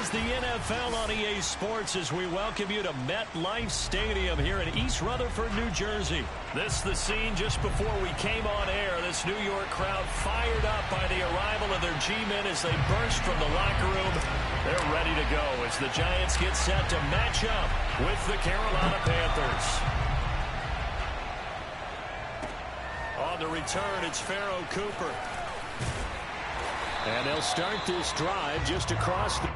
is the NFL on EA Sports as we welcome you to MetLife Stadium here in East Rutherford, New Jersey. This is the scene just before we came on air. This New York crowd fired up by the arrival of their G-men as they burst from the locker room. They're ready to go as the Giants get set to match up with the Carolina Panthers. On the return, it's Pharaoh Cooper. And they'll start this drive just across the...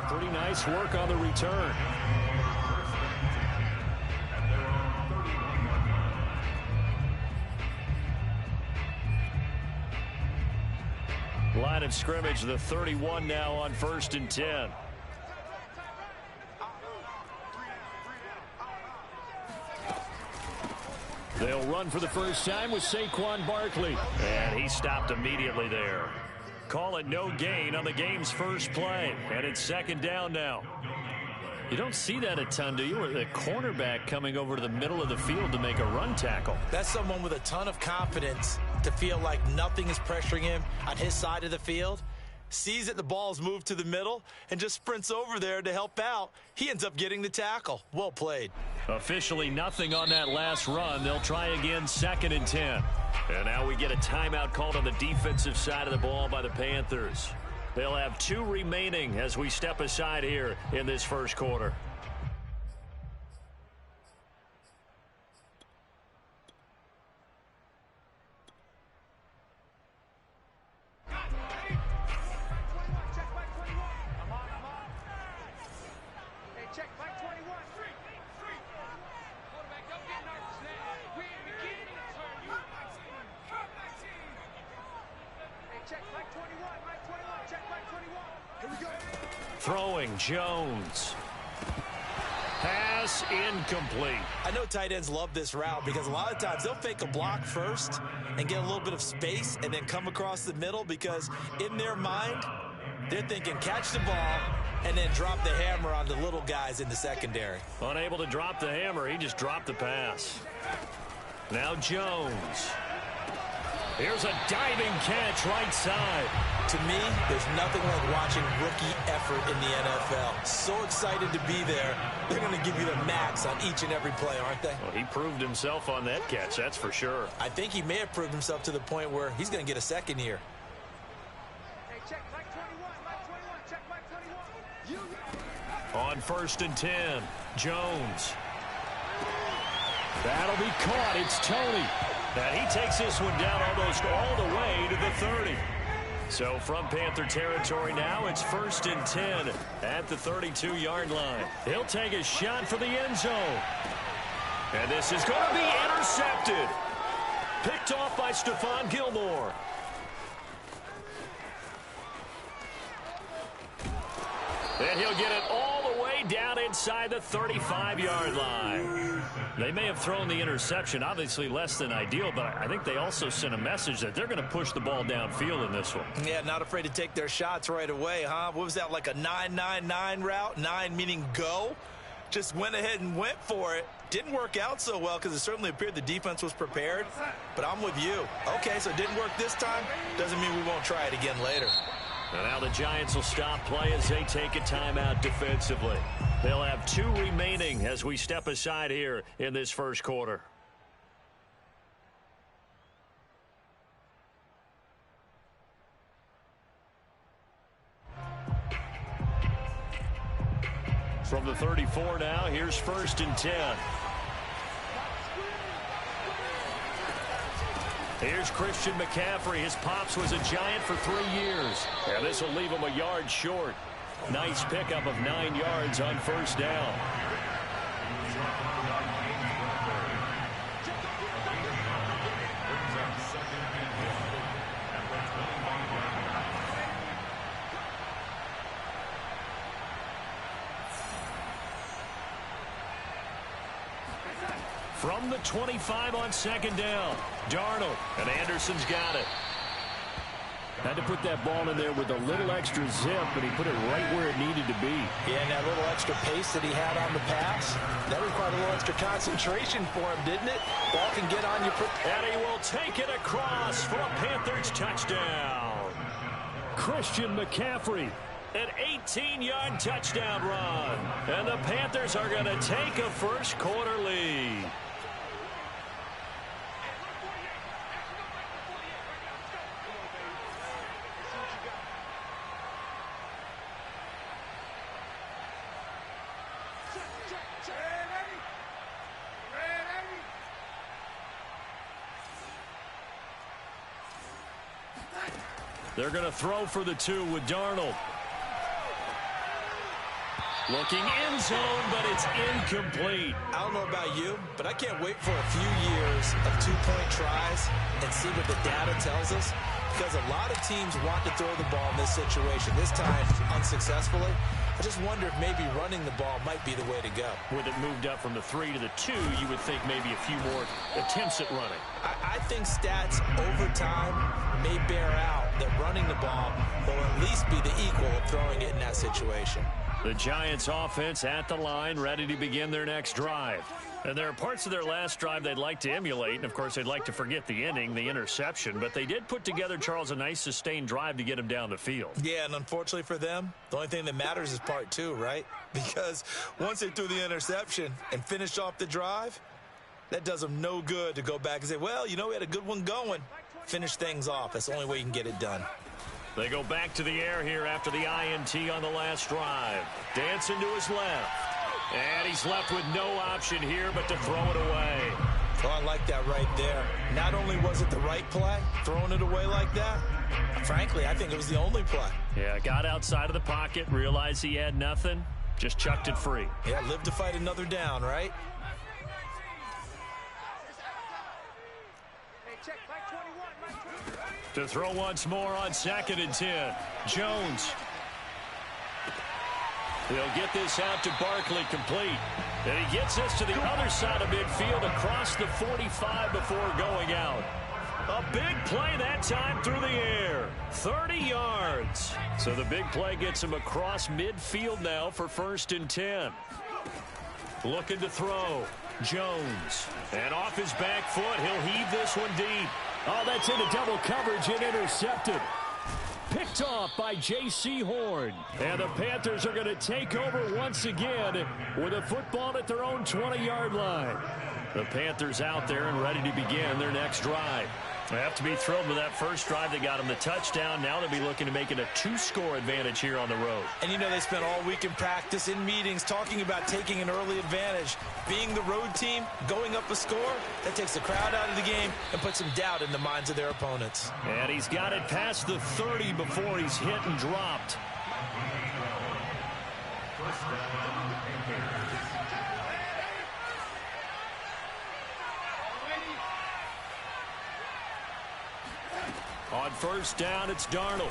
Pretty nice work on the return. Line of scrimmage, the 31 now on 1st and 10. They'll run for the first time with Saquon Barkley. And he stopped immediately there. Call it no gain on the game's first play. And it's 2nd down now. You don't see that a ton, do you? Or the cornerback coming over to the middle of the field to make a run tackle. That's someone with a ton of confidence to feel like nothing is pressuring him on his side of the field. Sees that the ball's moved to the middle and just sprints over there to help out. He ends up getting the tackle. Well played. Officially nothing on that last run. They'll try again 2nd and 10. And now we get a timeout called on the defensive side of the ball by the Panthers. They'll have 2 remaining as we step aside here in this first quarter. Throwing Jones. Pass incomplete. I know tight ends love this route because a lot of times they'll fake a block first and get a little bit of space and then come across the middle because in their mind, they're thinking catch the ball and then drop the hammer on the little guys in the secondary. Unable to drop the hammer, he just dropped the pass. Now Jones. Here's a diving catch right side. To me, there's nothing like watching rookie effort in the NFL. So excited to be there. They're going to give you the max on each and every play, aren't they? Well, he proved himself on that catch, that's for sure. I think he may have proved himself to the point where he's going to get a second year. On 1st and 10, Jones. That'll be caught. It's Tony. And he takes this one down almost all the way to the 30. So from Panther territory now, it's 1st and 10 at the 32-yard line. He'll take a shot for the end zone. And this is going to be intercepted. Picked off by Stephon Gilmore. And he'll get it all the way down inside the 35-yard line. They may have thrown the interception, obviously less than ideal, but I think they also sent a message that they're going to push the ball downfield in this one. Yeah, not afraid to take their shots right away, huh? What was that, like a 9-9-9 route? 9 meaning go? Just went ahead and went for it. Didn't work out so well because it certainly appeared the defense was prepared. But I'm with you. Okay, so it didn't work this time. Doesn't mean we won't try it again later. And now the Giants will stop play as they take a timeout defensively. They'll have 2 remaining as we step aside here in this first quarter. From the 34 now, here's 1st and 10. Here's Christian McCaffrey. His pops was a Giant for 3 years. And this will leave him a yard short. Nice pickup of 9 yards on 1st down. From the 25 on 2nd down, Darnold, and Anderson's got it. Had to put that ball in there with a little extra zip, but he put it right where it needed to be. Yeah, and that little extra pace that he had on the pass, that required a little extra concentration for him, didn't it? Ball can get on you. And he will take it across for a Panthers touchdown. Christian McCaffrey, an 18-yard touchdown run. And the Panthers are going to take a first quarter lead. They're going to throw for the 2 with Darnold. Looking end zone, but it's incomplete. I don't know about you, but I can't wait for a few years of 2-point tries and see what the data tells us. Because a lot of teams want to throw the ball in this situation. This time, unsuccessfully. I just wonder if maybe running the ball might be the way to go. With it moved up from the 3 to the 2, you would think maybe a few more attempts at running. I think stats over time may bear out that running the ball will at least be the equal of throwing it in that situation. The Giants offense at the line, ready to begin their next drive. And there are parts of their last drive they'd like to emulate, and of course they'd like to forget the inning, the interception, but they did put together, Charles, a nice sustained drive to get him down the field. Yeah, and unfortunately for them, the only thing that matters is part 2, right? Because once they threw the interception and finished off the drive, that does them no good to go back and say, well, you know, we had a good one going. Finish things off. That's the only way you can get it done. They go back to the air here after the INT on the last drive. Dancing to his left. And he's left with no option here but to throw it away. Oh, I like that right there. Not only was it the right play, throwing it away like that, frankly, I think it was the only play. Yeah, got outside of the pocket, realized he had nothing, just chucked it free. Yeah, live to fight another down, right? To throw once more on 2nd and 10. Jones. He'll get this out to Barkley complete. And he gets this to the other side of midfield across the 45 before going out. A big play that time through the air. 30 yards. So the big play gets him across midfield now for 1st and 10. Looking to throw. Jones. And off his back foot, he'll heave this one deep. Oh, that's into double coverage and intercepted. Picked off by J.C. Horn. And the Panthers are going to take over once again with a football at their own 20-yard line. The Panthers out there and ready to begin their next drive. They have to be thrilled with that first drive that got them the touchdown. Now they'll be looking to make it a 2-score advantage here on the road. And you know they spent all week in practice, in meetings, talking about taking an early advantage. Being the road team, going up a score, that takes the crowd out of the game and puts some doubt in the minds of their opponents. And he's got it past the 30 before he's hit and dropped. On first down, it's Darnold.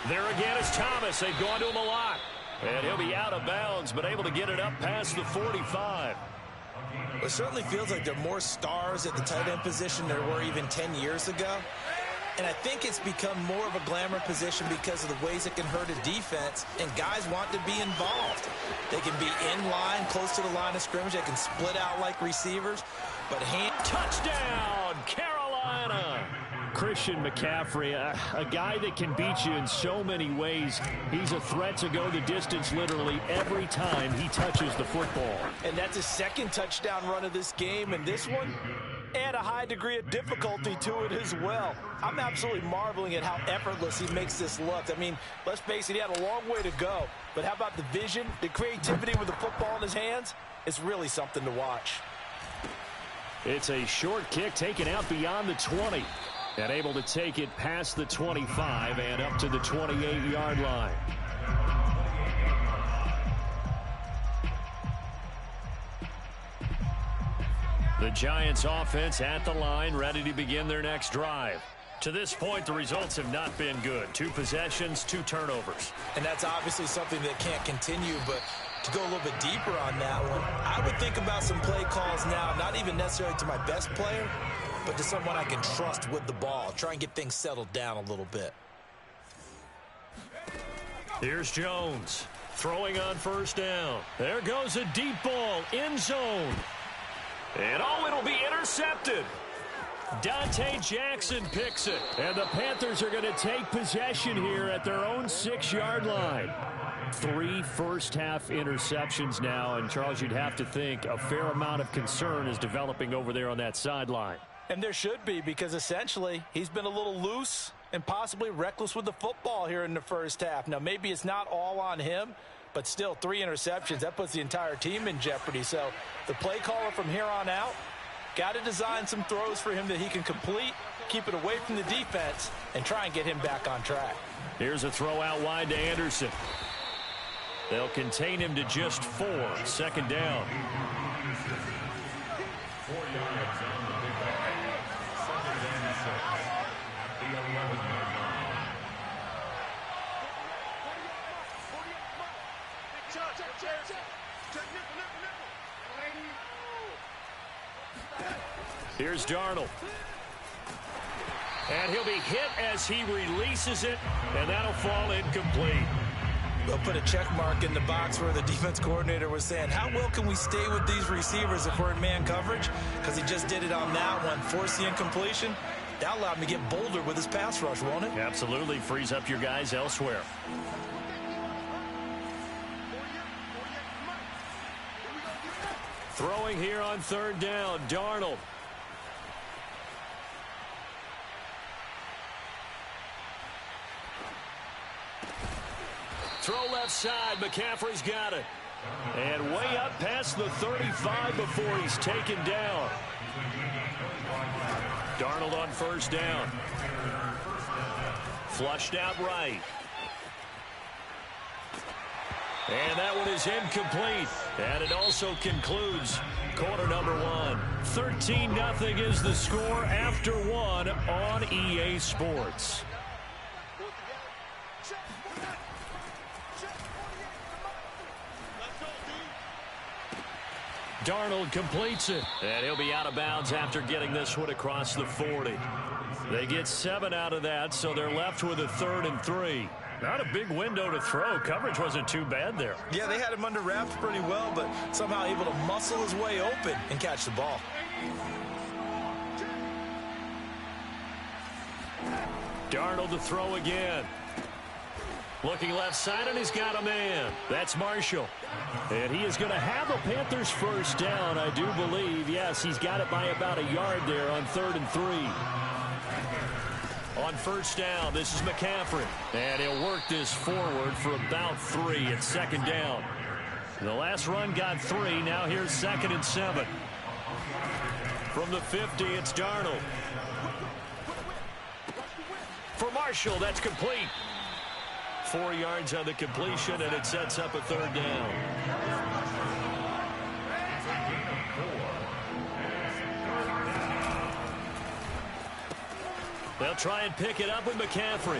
There again is Thomas. They've gone to him a lot. And he'll be out of bounds, but able to get it up past the 45. It certainly feels like there are more stars at the tight end position than there were even 10 years ago. And I think it's become more of a glamour position because of the ways it can hurt a defense, and guys want to be involved. They can be in line, close to the line of scrimmage. They can split out like receivers. But touchdown, Carolina! Christian McCaffrey, a guy that can beat you in so many ways. He's a threat to go the distance literally every time he touches the football. And that's his second touchdown run of this game, and this one, add a high degree of difficulty to it as well. I'm absolutely marveling at how effortless he makes this look. I mean, let's face it, he had a long way to go. But how about the vision, the creativity with the football in his hands? It's really something to watch. It's a short kick taken out beyond the 20. And able to take it past the 25 and up to the 28-yard line. The Giants offense at the line, ready to begin their next drive. To this point, the results have not been good. 2 possessions, 2 turnovers. And that's obviously something that can't continue, but to go a little bit deeper on that one, I would think about some play calls now, not even necessarily to my best player, but to someone I can trust with the ball. Try and get things settled down a little bit. Here's Jones throwing on first down. There goes a deep ball, end zone. And it'll be intercepted. Dante Jackson picks it. And the Panthers are going to take possession here at their own 6-yard line. 3 first-half interceptions now. And, Charles, you'd have to think a fair amount of concern is developing over there on that sideline. And there should be, because essentially he's been a little loose and possibly reckless with the football here in the first half. Now, maybe it's not all on him, but still 3 interceptions. That puts the entire team in jeopardy. So the play caller from here on out got to design some throws for him that he can complete, keep it away from the defense, and try and get him back on track. Here's a throw out wide to Anderson. They'll contain him to just 4. Second down. 4 yards. Here's Darnold. And he'll be hit as he releases it, and that'll fall incomplete. They'll put a check mark in the box where the defense coordinator was saying, how well can we stay with these receivers if we're in man coverage? Because he just did it on that one, forced the incompletion. That allowed him to get bolder with his pass rush, won't it? Absolutely. Frees up your guys elsewhere. Throwing here on third down, Darnold. Throw left side. McCaffrey's got it. And way up past the 35 before he's taken down. Darnold on first down. Flushed out right. And that one is incomplete. And it also concludes quarter number 1. 13-0 is the score after 1 on EA Sports. Darnold completes it. And he'll be out of bounds after getting this one across the 40. They get 7 out of that, so they're left with a 3rd and 3. Not a big window to throw. Coverage wasn't too bad there. Yeah, they had him under wraps pretty well, but somehow able to muscle his way open and catch the ball. Darnold to throw again. Looking left side, and he's got a man. That's Marshall. And he is going to have a Panthers first down, I do believe. Yes, he's got it by about a yard there on 3rd and 3. On first down, this is McCaffrey. And he'll work this forward for about 3. It's 2nd down. The last run got 3. Now here's 2nd and 7. From the 50, it's Darnold. For Marshall, that's complete. 4 yards on the completion, and it sets up a 3rd down. They'll try and pick it up with McCaffrey.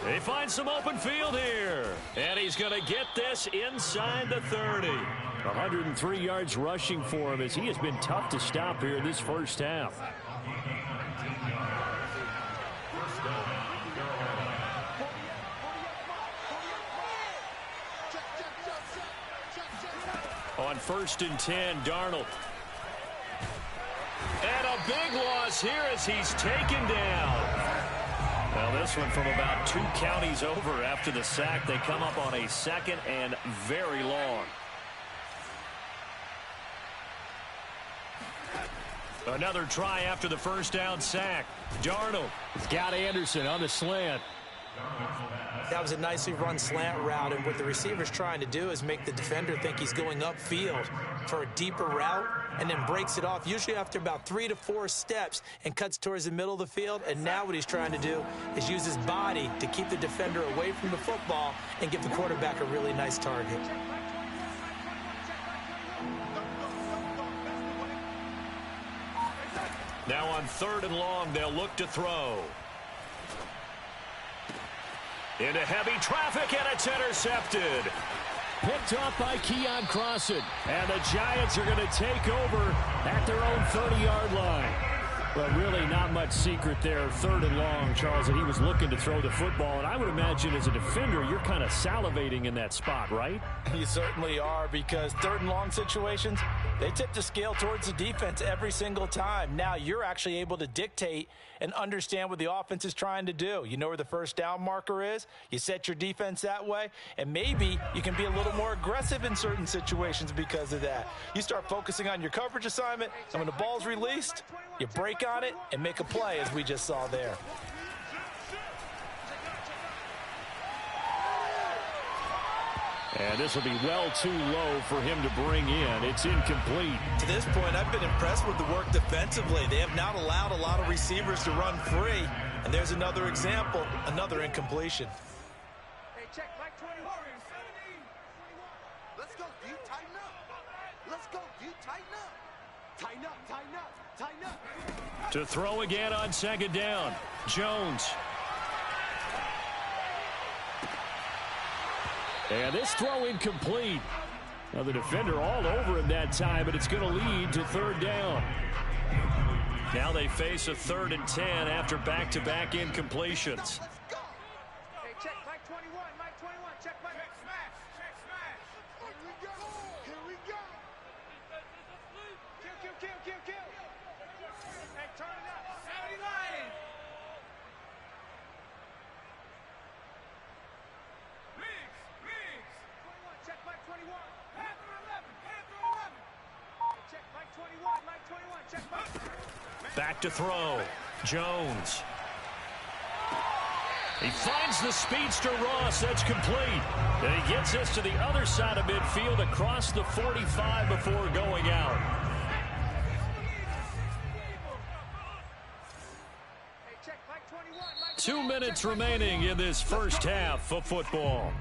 They find some open field here. And he's going to get this inside the 30. 103 yards rushing for him as he has been tough to stop here in this first half. On 1st and 10, Darnold. And a big loss here as he's taken down. Well, this one from about 2 counties over after the sack. They come up on a 2nd and very long. Another try after the first down sack. Darnold has got Anderson on the slant. That was a nicely run slant route, and what the receiver's trying to do is make the defender think he's going upfield for a deeper route and then breaks it off, usually after about 3 to 4 steps, and cuts towards the middle of the field. And now what he's trying to do is use his body to keep the defender away from the football and give the quarterback a really nice target. Now on 3rd and long, they'll look to throw. Into heavy traffic, and it's intercepted. Picked off by Keon Crossan. And the Giants are going to take over at their own 30-yard line. But really not much secret there. 3rd and long, Charles, and he was looking to throw the football. And I would imagine as a defender, you're kind of salivating in that spot, right? You certainly are, because 3rd and long situations, they tip the scale towards the defense every single time. Now you're actually able to dictate and understand what the offense is trying to do. You know where the first down marker is. You set your defense that way, and maybe you can be a little more aggressive in certain situations because of that. You start focusing on your coverage assignment, and when the ball's released, you break on it and make a play, as we just saw there. And this will be well too low for him to bring in. It's incomplete. To this point, I've been impressed with the work defensively. They have not allowed a lot of receivers to run free. And there's another example, another incompletion. Hey, check, Mike 21. Let's go, D. Tighten up. Let's go, D. Tighten up. Tighten up, tighten up, tighten up. To throw again on 2nd down. Jones. And this throw incomplete. Now the defender all over him that time, but it's going to lead to 3rd down. Now they face a 3rd and 10 after back-to-back incompletions. Hey, check, Mike 21, Mike 21, check, Mike. Check, smash, check, smash. Here we go, here we go. Kill. Hey, turn it up. 79. Check, Mike 21. Panther 11, Panther 11. Check, Mike 21, Mike 21, check, Mike. Back to throw. Jones. He finds the speedster Ross. That's complete. And he gets this to the other side of midfield across the 45 before going out. Hey, check, Mike 21, Mike 2 minutes remaining in this first half of football.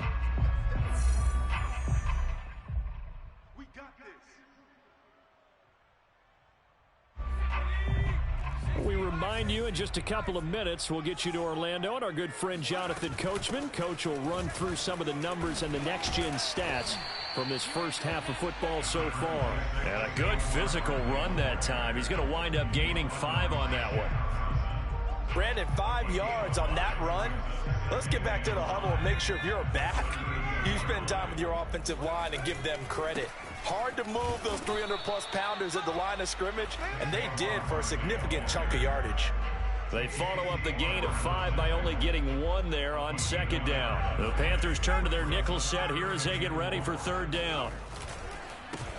We remind you in just a couple of minutes, we'll get you to Orlando and our good friend Jonathan Coachman. Coach will run through some of the numbers and the next-gen stats from this first half of football so far. And a good physical run that time. He's going to wind up gaining 5 on that one. Brandon, 5 yards on that run. Let's get back to the huddle and make sure if you're a back, you spend time with your offensive line and give them credit. Hard to move those 300-plus pounders at the line of scrimmage, and they did for a significant chunk of yardage. They follow up the gain of 5 by only getting 1 there on second down. The Panthers turn to their nickel set here as they get ready for third down.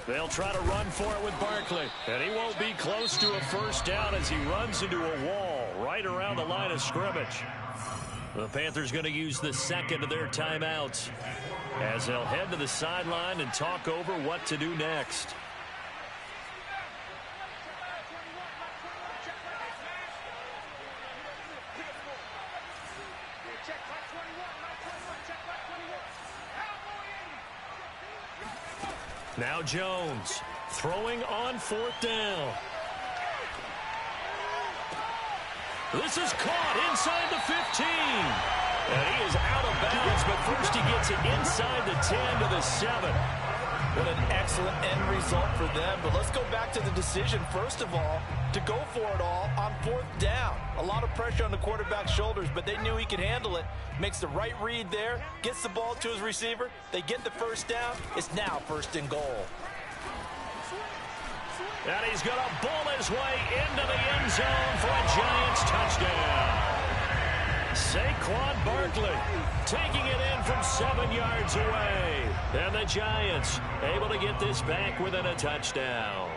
They'll try to run for it with Barkley. And he won't be close to a first down as he runs into a wall right around the line of scrimmage. The Panthers going to use the second of their timeouts as they'll head to the sideline and talk over what to do next. Now Jones throwing on fourth down. This is caught inside the 15. And he is out of bounds, but first he gets it inside the 10 to the 7. What an excellent end result for them. But let's go back to the decision, first of all, to go for it all on fourth down. A lot of pressure on the quarterback's shoulders, but they knew he could handle it. Makes the right read there, gets the ball to his receiver. They get the first down. It's now first and goal. And he's going to bowl his way into the end zone for a Giants touchdown. Saquon Barkley taking it in from 7 yards away. And the Giants able to get this back within a touchdown.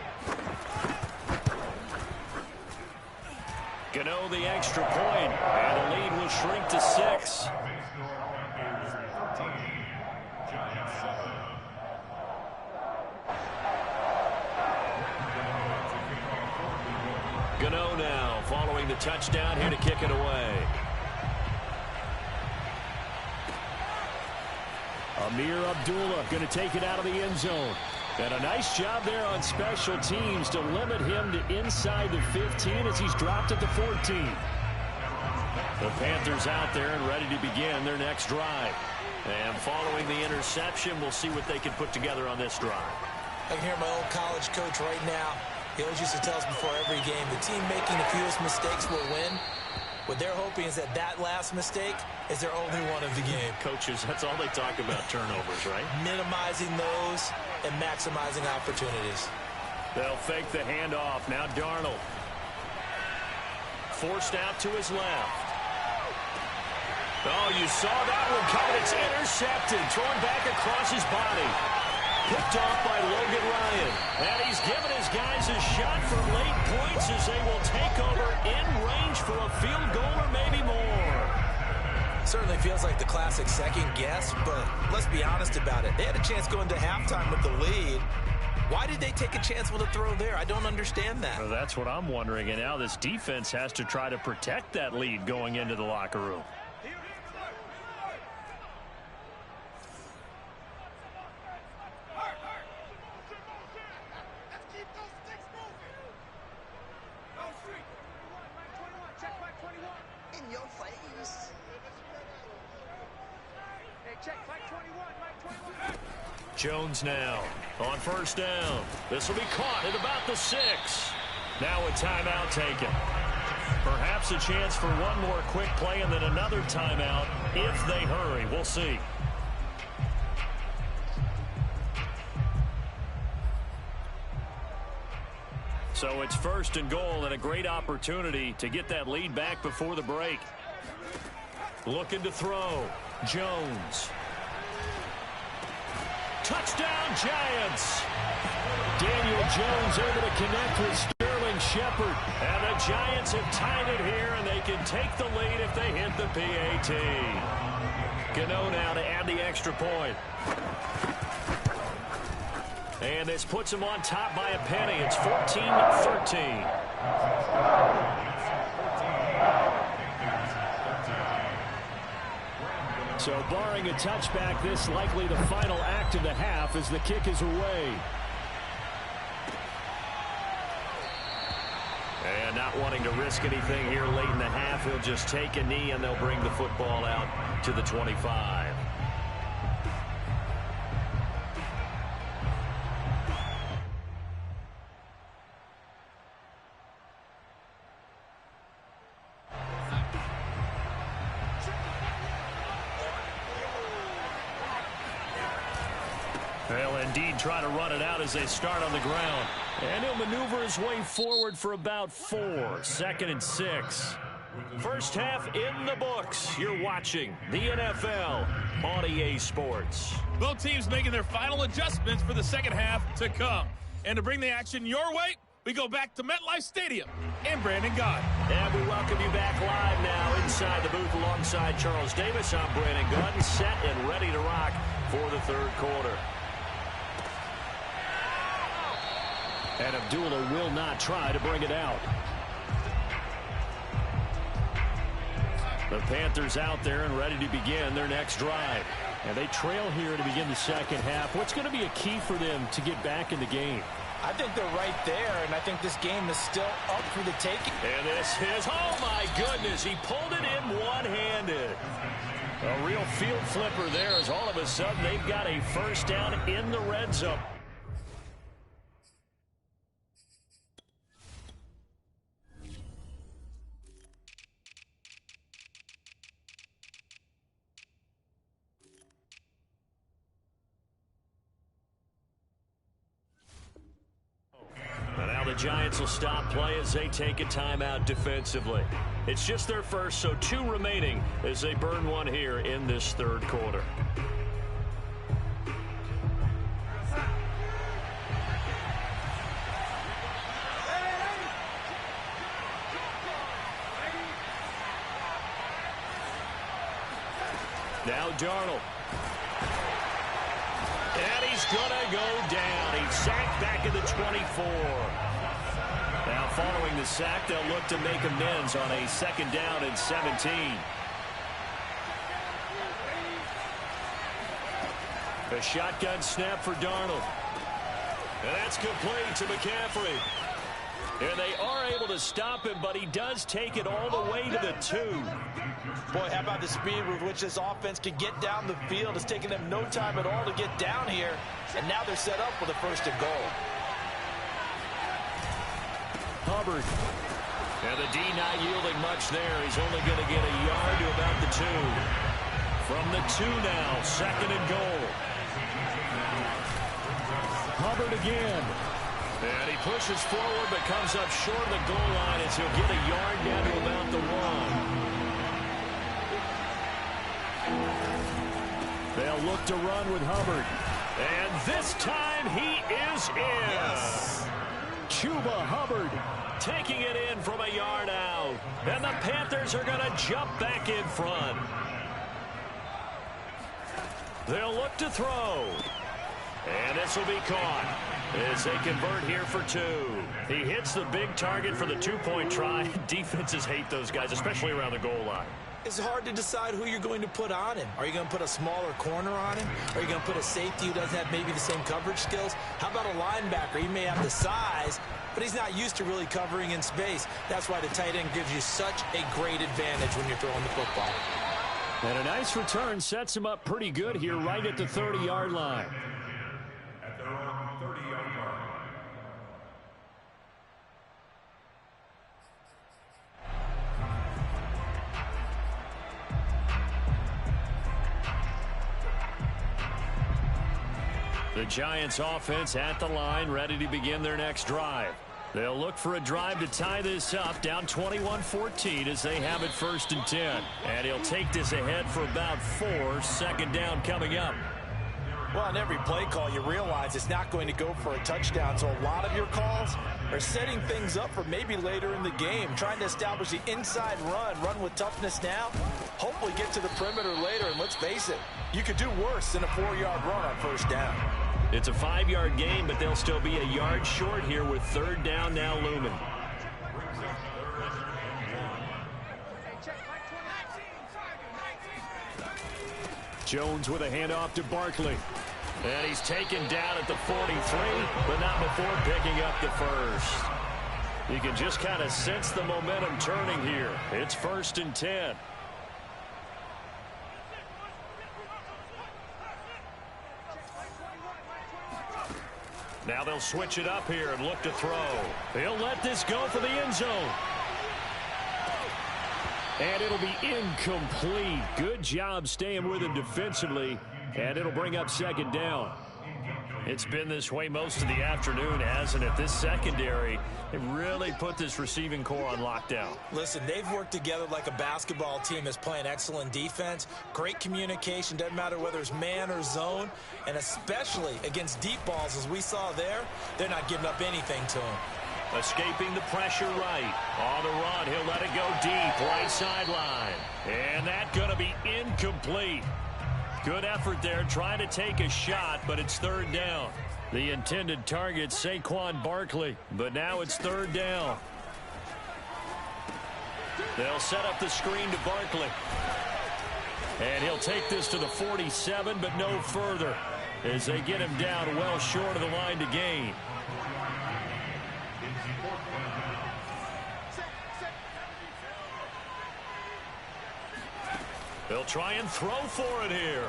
Gano the extra point, and the lead will shrink to 6. Gano now following the touchdown here to kick it away. Amir Abdullah going to take it out of the end zone. And a nice job there on special teams to limit him to inside the 15 as he's dropped at the 14. The Panthers out there and ready to begin their next drive. And following the interception, we'll see what they can put together on this drive. I can hear my old college coach right now. He always used to tell us before every game, the team making the fewest mistakes will win. What they're hoping is that last mistake is their only one of the game. Coaches, that's all they talk about, turnovers, right? Minimizing those and maximizing opportunities. They'll fake the handoff. Now Darnold. Forced out to his left. Oh, you saw that one coming. It's intercepted. Thrown back across his body. Picked off by Logan Ryan. And he's given his guys a shot for late points as they will take over in range for a field goal or maybe more. Certainly feels like the classic second guess, but let's be honest about it. They had a chance going to halftime with the lead. Why did they take a chance with a throw there? I don't understand that. Well, that's what I'm wondering. And now this defense has to try to protect that lead going into the locker room. Jones now on first down. This will be caught at about the 6. Now a timeout taken. Perhaps a chance for one more quick play and then another timeout if they hurry. We'll see. So it's first and goal and a great opportunity to get that lead back before the break. Looking to throw. Jones. Touchdown, Giants! Daniel Jones able to connect with Sterling Shepard. And the Giants have tied it here, and they can take the lead if they hit the PAT. Gano now to add the extra point. And this puts them on top by a penny. It's 14-13. So barring a touchback, this likely the final act of the half as the kick is away. And not wanting to risk anything here late in the half, he'll just take a knee and they'll bring the football out to the 25. They'll indeed try to run it out as they start on the ground. And he'll maneuver his way forward for about 4. 2nd and 6. First half in the books. You're watching the NFL on EA Sports. Both teams making their final adjustments for the second half to come. And to bring the action your way, we go back to MetLife Stadium and Brandon Gott. And we welcome you back live now inside the booth alongside Charles Davis. I'm Brandon Gott, set and ready to rock for the third quarter. And Abdullah will not try to bring it out. The Panthers out there and ready to begin their next drive. And they trail here to begin the second half. What's going to be a key for them to get back in the game? I think they're right there, and I think this game is still up for the taking. And this is, oh my goodness, he pulled it in one-handed. A real field flipper there as all of a sudden they've got a first down in the red zone. The Giants will stop play as they take a timeout defensively. It's just their first, so 2 remaining as they burn one here in this third quarter. Now Darnold. And he's going to go down. He's sacked back at the 24. Now, following the sack, they'll look to make amends on a second down and 17. A shotgun snap for Darnold. And that's complete to McCaffrey. And they are able to stop him, but he does take it all the way to the 2. Boy, how about the speed with which this offense can get down the field? It's taken them no time at all to get down here. And now they're set up with a first and goal. Hubbard. And the D not yielding much there. He's only going to get a yard to about the 2. From the 2 now, second and goal. Hubbard again. And he pushes forward but comes up short of the goal line as he'll get a yard down to about the 1. They'll look to run with Hubbard. And this time he is in. Yes. Chuba Hubbard taking it in from a yard out. And the Panthers are going to jump back in front. They'll look to throw. And this will be caught as they convert here for 2. He hits the big target for the 2-point try. Defenses hate those guys, especially around the goal line. It's hard to decide who you're going to put on him. Are you going to put a smaller corner on him? Are you going to put a safety who doesn't have maybe the same coverage skills? How about a linebacker? He may have the size, but he's not used to really covering in space. That's why the tight end gives you such a great advantage when you're throwing the football. And a nice return sets him up pretty good here right at the 30-yard line. At their own 30-yard line. The Giants offense at the line, ready to begin their next drive. They'll look for a drive to tie this up, down 21-14 as they have it 1st and 10. And he'll take this ahead for about 4, second down coming up. Well, on every play call, you realize it's not going to go for a touchdown. So a lot of your calls are setting things up for maybe later in the game, trying to establish the inside run with toughness now, hopefully get to the perimeter later. And let's face it, you could do worse than a 4-yard run on first down. It's a 5-yard gain, but they'll still be a yard short here with third down now looming. Jones with a handoff to Barkley. And he's taken down at the 43, but not before picking up the first. You can just kind of sense the momentum turning here. It's 1st and 10. Now they'll switch it up here and look to throw. He'll let this go for the end zone. And it'll be incomplete. Good job staying with him defensively. And it'll bring up second down. It's been this way most of the afternoon, hasn't it? This secondary, they really put this receiving core on lockdown. Listen, they've worked together like a basketball team that's playing excellent defense. Great communication, doesn't matter whether it's man or zone. And especially against deep balls, as we saw there, they're not giving up anything to them. Escaping the pressure right. On the run, he'll let it go deep, right sideline. And that's going to be incomplete. Good effort there, trying to take a shot, but it's third down. The intended target, Saquon Barkley, but now it's third down. They'll set up the screen to Barkley. And he'll take this to the 47, but no further, as they get him down well short of the line to gain. They'll try and throw for it here.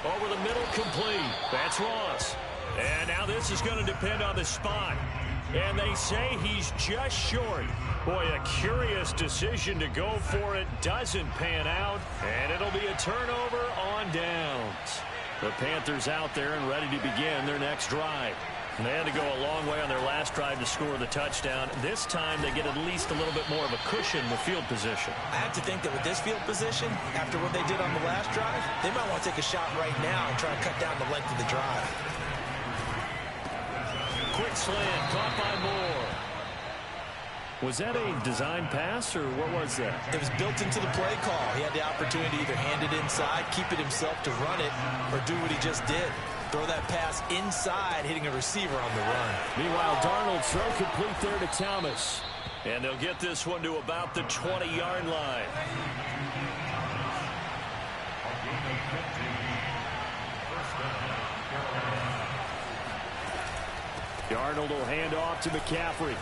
Over the middle, complete. That's Ross. And now this is going to depend on the spot. And they say he's just short. Boy, a curious decision to go for it. Doesn't pan out. And it'll be a turnover on downs. The Panthers out there and ready to begin their next drive. And they had to go a long way on their last drive to score the touchdown. This time they get at least a little bit more of a cushion with field position. I have to think that with this field position, after what they did on the last drive, they might want to take a shot right now and try to cut down the length of the drive. Quick slant, caught by Moore. Was that a design pass, or what was that? It was built into the play call. He had the opportunity to either hand it inside, keep it himself to run it, or do what he just did. Throw that pass inside, hitting a receiver on the run. Meanwhile, Darnold throw complete there to Thomas. And they'll get this one to about the 20-yard line. Darnold will hand off to McCaffrey.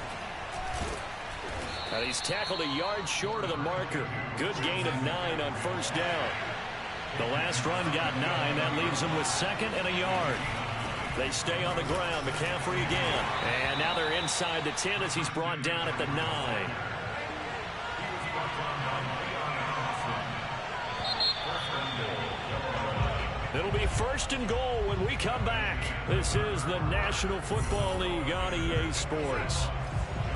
And he's tackled a yard short of the marker. Good gain of 9 on first down. The last run got 9. That leaves them with second and a yard. They stay on the ground. McCaffrey again. And now they're inside the 10 as he's brought down at the 9. It'll be first and goal when we come back. This is the National Football League on EA Sports.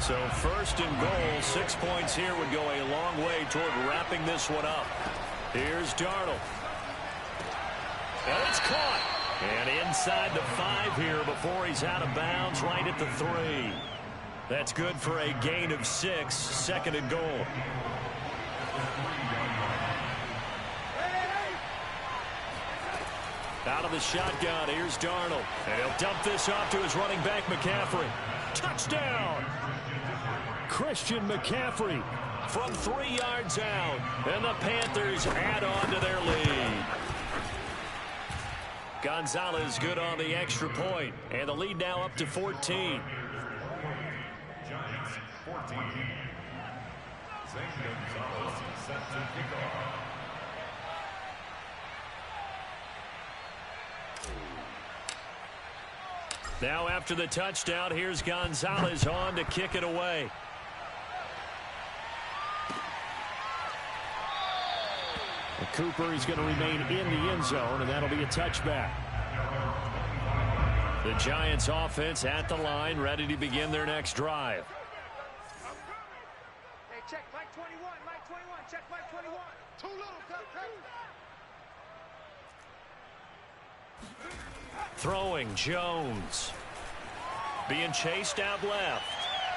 So first and goal, 6 points here would go a long way toward wrapping this one up. Here's Darnold. And it's caught. And inside the 5 here before he's out of bounds, right at the 3. That's good for a gain of 6, second and goal. Out of the shotgun, here's Darnold. And he'll dump this off to his running back, McCaffrey. Touchdown! Christian McCaffrey from 3 yards out. And the Panthers add on to their lead. Gonzalez good on the extra point. And the lead now up to 14. Giants 14. Zane Gonzalez set to kick off. Now after the touchdown, here's Gonzalez on to kick it away. Cooper is going to remain in the end zone, and that'll be a touchback. The Giants offense at the line, ready to begin their next drive. Hey, check Mike 21, Mike 21, check Mike 21. Too little, cut. Throwing, Jones. Being chased out left.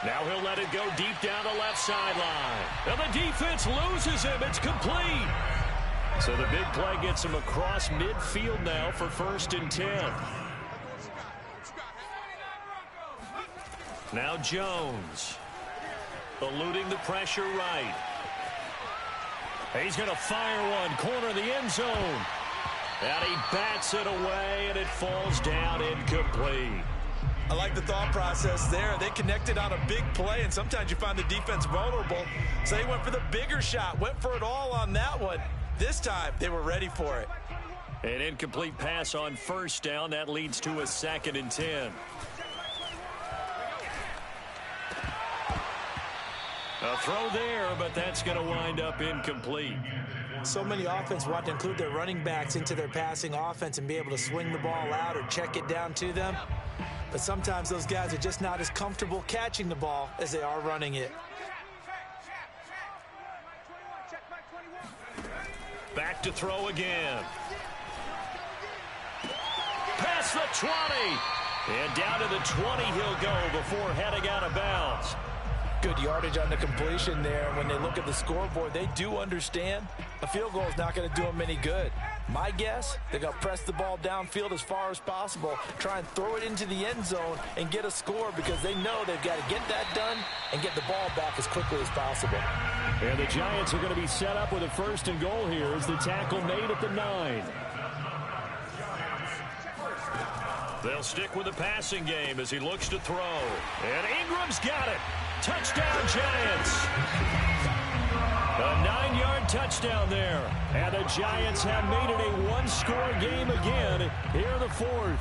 Now he'll let it go deep down the left sideline. And the defense loses him. It's complete. So the big play gets him across midfield now for first and 10. Now Jones. Eluding the pressure right. He's going to fire one. Corner of the end zone. And he bats it away, and it falls down incomplete. I like the thought process there. They connected on a big play, and sometimes you find the defense vulnerable. So they went for the bigger shot, went for it all on that one. This time, they were ready for it. An incomplete pass on first down. That leads to a second and 10. A throw there, but that's going to wind up incomplete. So many offense want to include their running backs into their passing offense and be able to swing the ball out or check it down to them. But sometimes those guys are just not as comfortable catching the ball as they are running it. Back to throw again. Past the 20. And down to the 20 he'll go before heading out of bounds. Good yardage on the completion there. When they look at the scoreboard, they do understand a field goal is not going to do them any good. My guess, they're going to press the ball downfield as far as possible, try and throw it into the end zone and get a score because they know they've got to get that done and get the ball back as quickly as possible. And the Giants are going to be set up with a 1st and goal here as the tackle made at the 9. They'll stick with the passing game as he looks to throw. And Ingram's got it. Touchdown, Giants. A 9-yard touchdown there. And the Giants have made it a 1-score game again here in the 4th.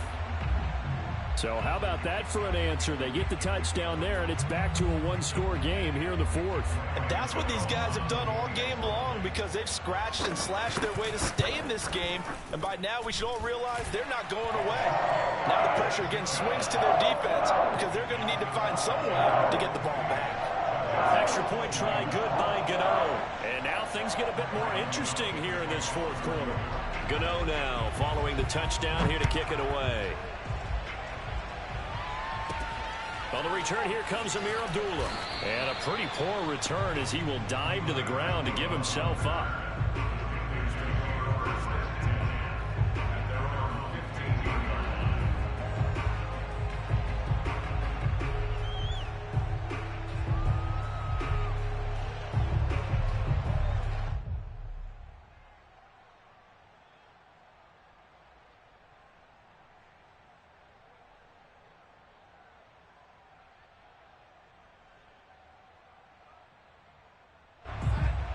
So how about that for an answer? They get the touchdown there, and it's back to a 1-score game here in the 4th. And that's what these guys have done all game long because they've scratched and slashed their way to stay in this game. And by now, we should all realize they're not going away. Now the pressure again swings to their defense because they're going to need to find some way to get the ball back. Extra point try good by Gano. And now things get a bit more interesting here in this 4th quarter. Gano now following the touchdown here to kick it away. On the return, here comes Amir Abdullah. And a pretty poor return as he will dive to the ground to give himself up.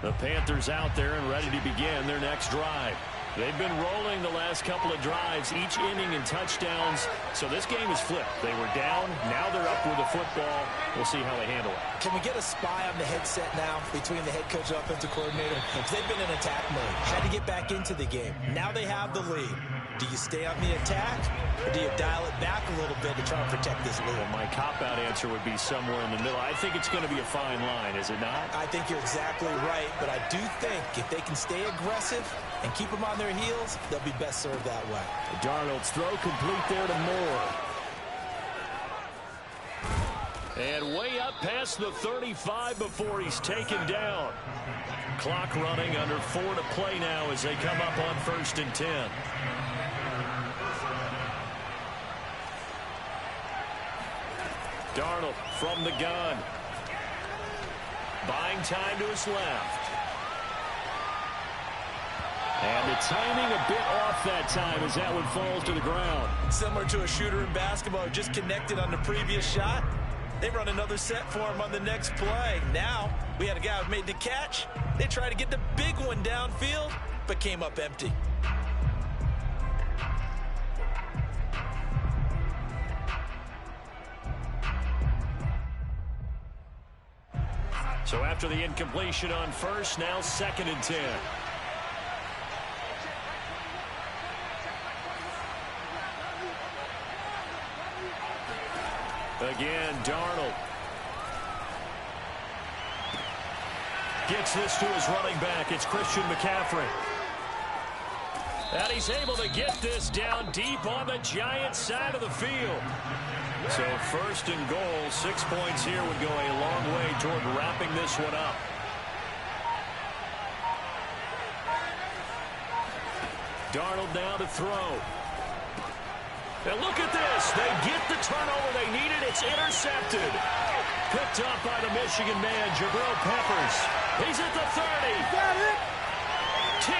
The Panthers out there and ready to begin their next drive. They've been rolling the last couple of drives, each inning in touchdowns. So this game is flipped. They were down. Now they're up with the football. We'll see how they handle it. Can we get a spy on the headset now between the head coach and offensive coordinator? Because they've been in attack mode. Had to get back into the game. Now they have the lead. Do you stay on the attack, or do you dial it back a little bit to try and protect this lead? Well, my cop-out answer would be somewhere in the middle. I think it's going to be a fine line, is it not? I think you're exactly right, but I do think if they can stay aggressive and keep them on their heels, they'll be best served that way. Darnold's throw complete there to Moore. And way up past the 35 before he's taken down. Clock running, under 4 to play now as they come up on 1st and 10. Darnold from the gun. Buying time to his left. And the timing a bit off that time as that one falls to the ground. Similar to a shooter in basketball who just connected on the previous shot. They run another set for him on the next play. Now, we had a guy who made the catch. They tried to get the big one downfield, but came up empty. So after the incompletion on 1st, now 2nd and 10. Again, Darnold. Gets this to his running back. It's Christian McCaffrey. And he's able to get this down deep on the Giants side of the field. So 1st and goal, 6 points here would go a long way toward wrapping this one up. Darnold now to throw. And look at this. They get the turnover they needed. It's intercepted. Picked up by the Michigan man, Jabril Peppers. He's at the 30. Got it. 10,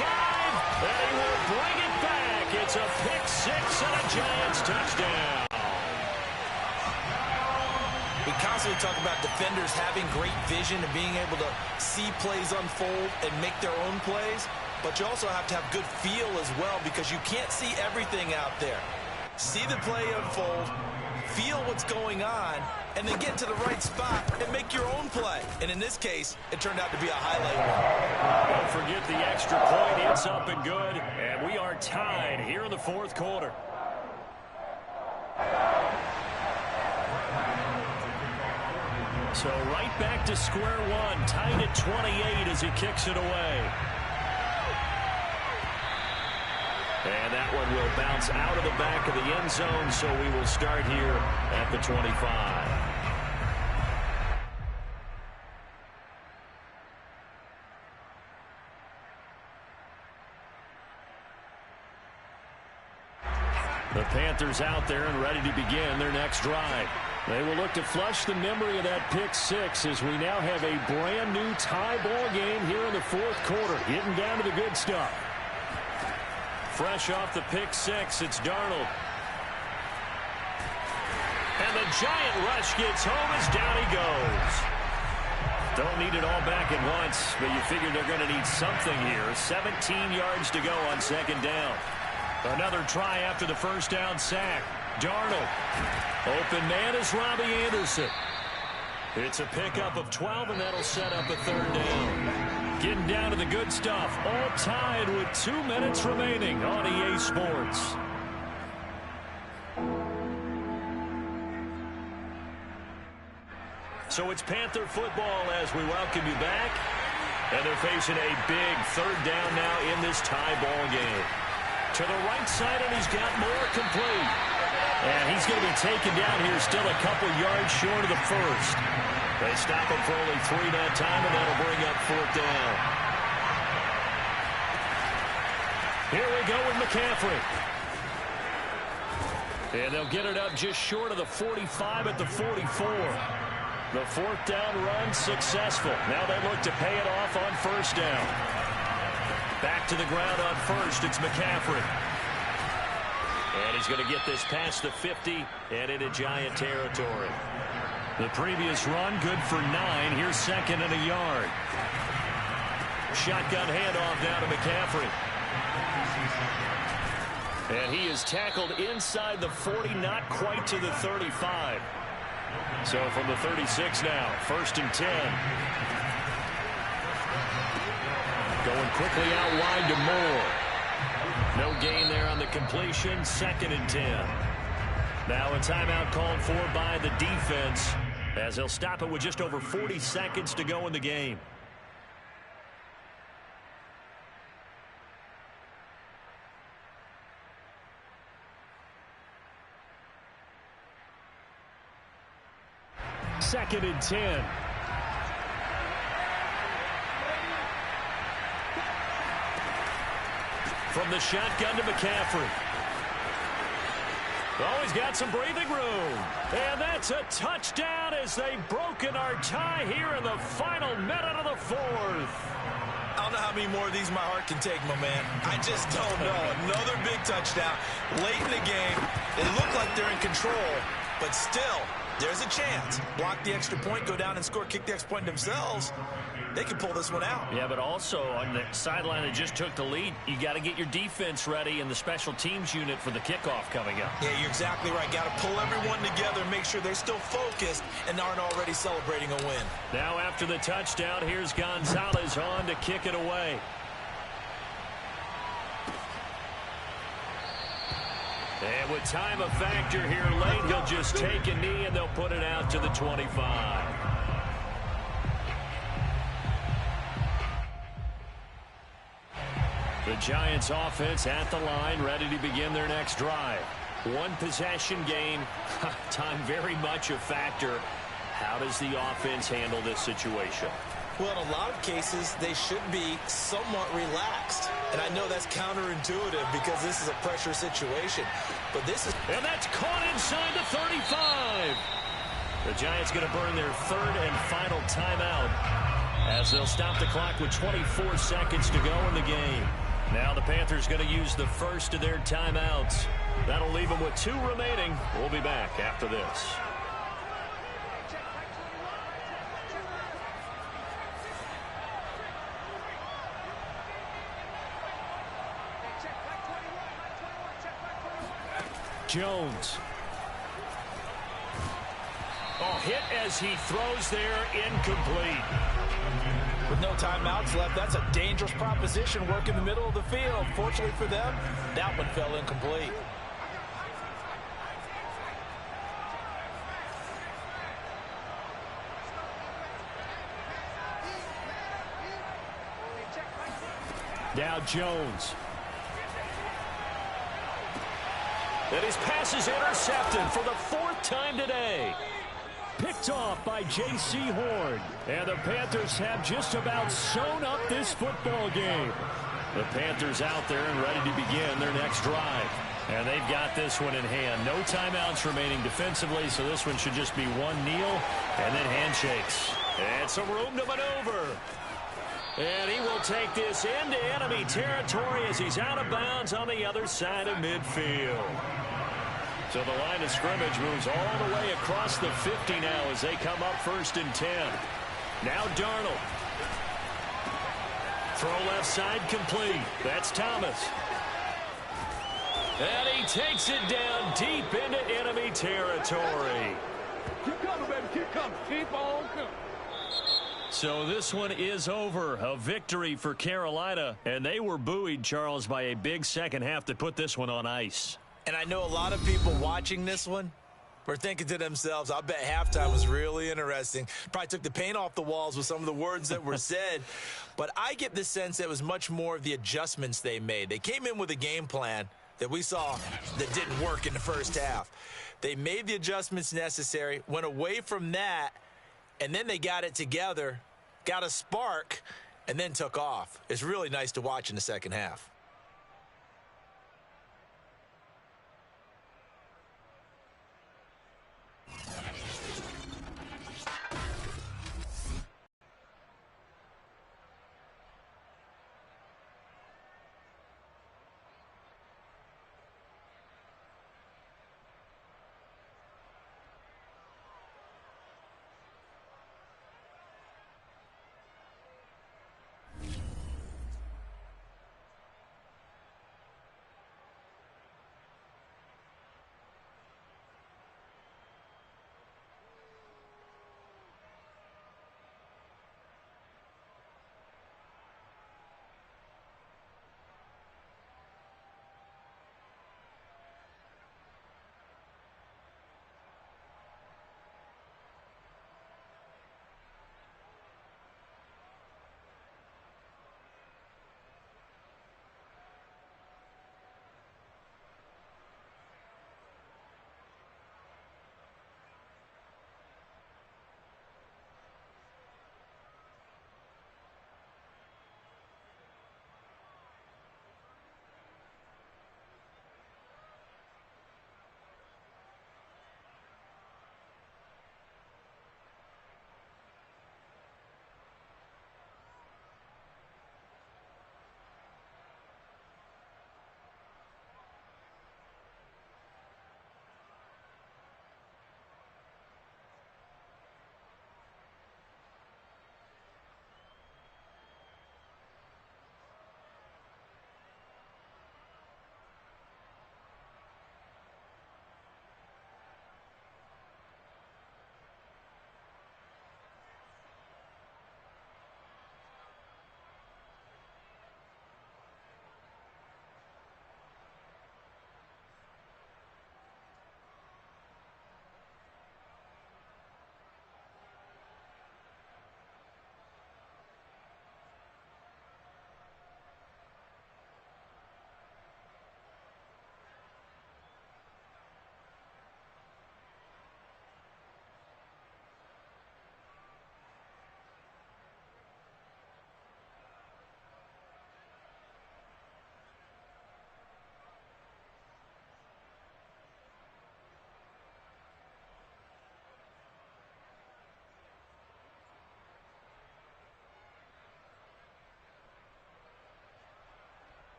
5, and he will bring it back. It's a pick 6 and a Giants touchdown. We constantly talk about defenders having great vision and being able to see plays unfold and make their own plays. But you also have to have good feel as well because you can't see everything out there. See the play unfold, feel what's going on, and then get to the right spot and make your own play. And in this case, it turned out to be a highlight one. Don't forget the extra point. It's up and good. And we are tied here in the fourth quarter. So right back to square one. Tied at 28 as he kicks it away. And that one will bounce out of the back of the end zone, so we will start here at the 25. The Panthers out there and ready to begin their next drive. They will look to flush the memory of that pick six as we now have a brand new tie ball game here in the fourth quarter. Getting down to the good stuff. Fresh off the pick six, it's Darnold. And the giant rush gets home as down he goes. Don't need it all back at once, but you figure they're going to need something here. 17 yards to go on second down. Another try after the first down sack. Darnold. Open man is Robbie Anderson. It's a pickup of 12, and that'll set up a third down. Getting down to the good stuff. All tied with 2 minutes remaining on EA Sports. So it's Panther football as we welcome you back. And they're facing a big third down now in this tie ball game. To the right side, and he's got more complete. And he's going to be taken down here still a couple yards short of the first. They stop him for only 3 that time, and that'll bring up fourth down. Here we go with McCaffrey. And they'll get it up just short of the 45 at the 44. The fourth down run successful. Now they look to pay it off on first down. Back to the ground on first, it's McCaffrey. And he's going to get this past the 50 and into Giant territory. The previous run, good for 9. Here's second and a yard. Shotgun handoff down to McCaffrey. And he is tackled inside the 40, not quite to the 35. So from the 36 now, first and 10. Going quickly out wide to Moore. No gain there on the completion, second and 10. Now a timeout called for by the defense as they'll stop it with just over 40 seconds to go in the game. Second and 10. From the shotgun to McCaffrey. Oh, he's got some breathing room. And that's a touchdown as they've broken our tie here in the final minute of the fourth. I don't know how many more of these my heart can take, my man. I just don't know. Another big touchdown. Late in the game, they look like they're in control, but still, there's a chance. Block the extra point, go down and score, kick the extra point themselves. They can pull this one out. Yeah, but also on the sideline that just took the lead, you got to get your defense ready and the special teams unit for the kickoff coming up. Yeah, you're exactly right. Got to pull everyone together and make sure they're still focused and aren't already celebrating a win. Now after the touchdown, here's Gonzalez on to kick it away. And with time a factor here late, he'll just take a knee and they'll put it out to the 25. The Giants offense at the line, ready to begin their next drive. One possession game, time very much a factor. How does the offense handle this situation? Well, in a lot of cases, they should be somewhat relaxed. And I know that's counterintuitive because this is a pressure situation. But this is... And that's caught inside the 35. The Giants going to burn their third and final timeout as they'll stop the clock with 24 seconds to go in the game. Now the Panthers going to use the first of their timeouts. That'll leave them with 2 remaining. We'll be back after this. Jones. Oh, hit as he throws there, incomplete. With no timeouts left, that's a dangerous proposition. Work in the middle of the field. Fortunately for them, that one fell incomplete. Now Jones. And his pass is intercepted for the 4th time today. Picked off by J.C. Horn. And the Panthers have just about sewn up this football game. The Panthers out there and ready to begin their next drive. And they've got this one in hand. No timeouts remaining defensively, so this one should just be one kneel and then handshakes. And some room to maneuver. And he will take this into enemy territory as he's out of bounds on the other side of midfield. So the line of scrimmage moves all the way across the 50 now as they come up 1st and 10. Now Darnold. Throw left side complete. That's Thomas. And he takes it down deep into enemy territory. Keep coming, baby. Keep coming. Keep on coming. So this one is over. A victory for Carolina. And they were buoyed, Charles, by a big second half to put this one on ice. And I know a lot of people watching this one were thinking to themselves, I bet halftime was really interesting. Probably took the paint off the walls with some of the words that were said. But I get the sense that it was much more of the adjustments they made. They came in with a game plan that we saw that didn't work in the first half. They made the adjustments necessary, went away from that, and then they got it together, got a spark, and then took off. It's really nice to watch in the second half.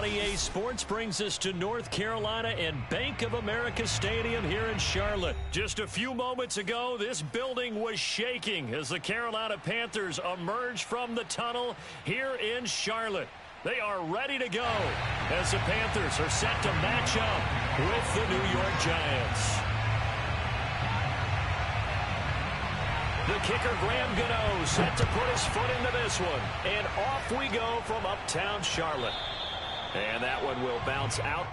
28 Sports brings us to North Carolina and Bank of America Stadium here in Charlotte. Just a few moments ago, this building was shaking as the Carolina Panthers emerged from the tunnel here in Charlotte. They are ready to go as the Panthers are set to match up with the New York Giants. The kicker, Graham Gano, set to put his foot into this one. And off we go from uptown Charlotte. And that one will bounce out.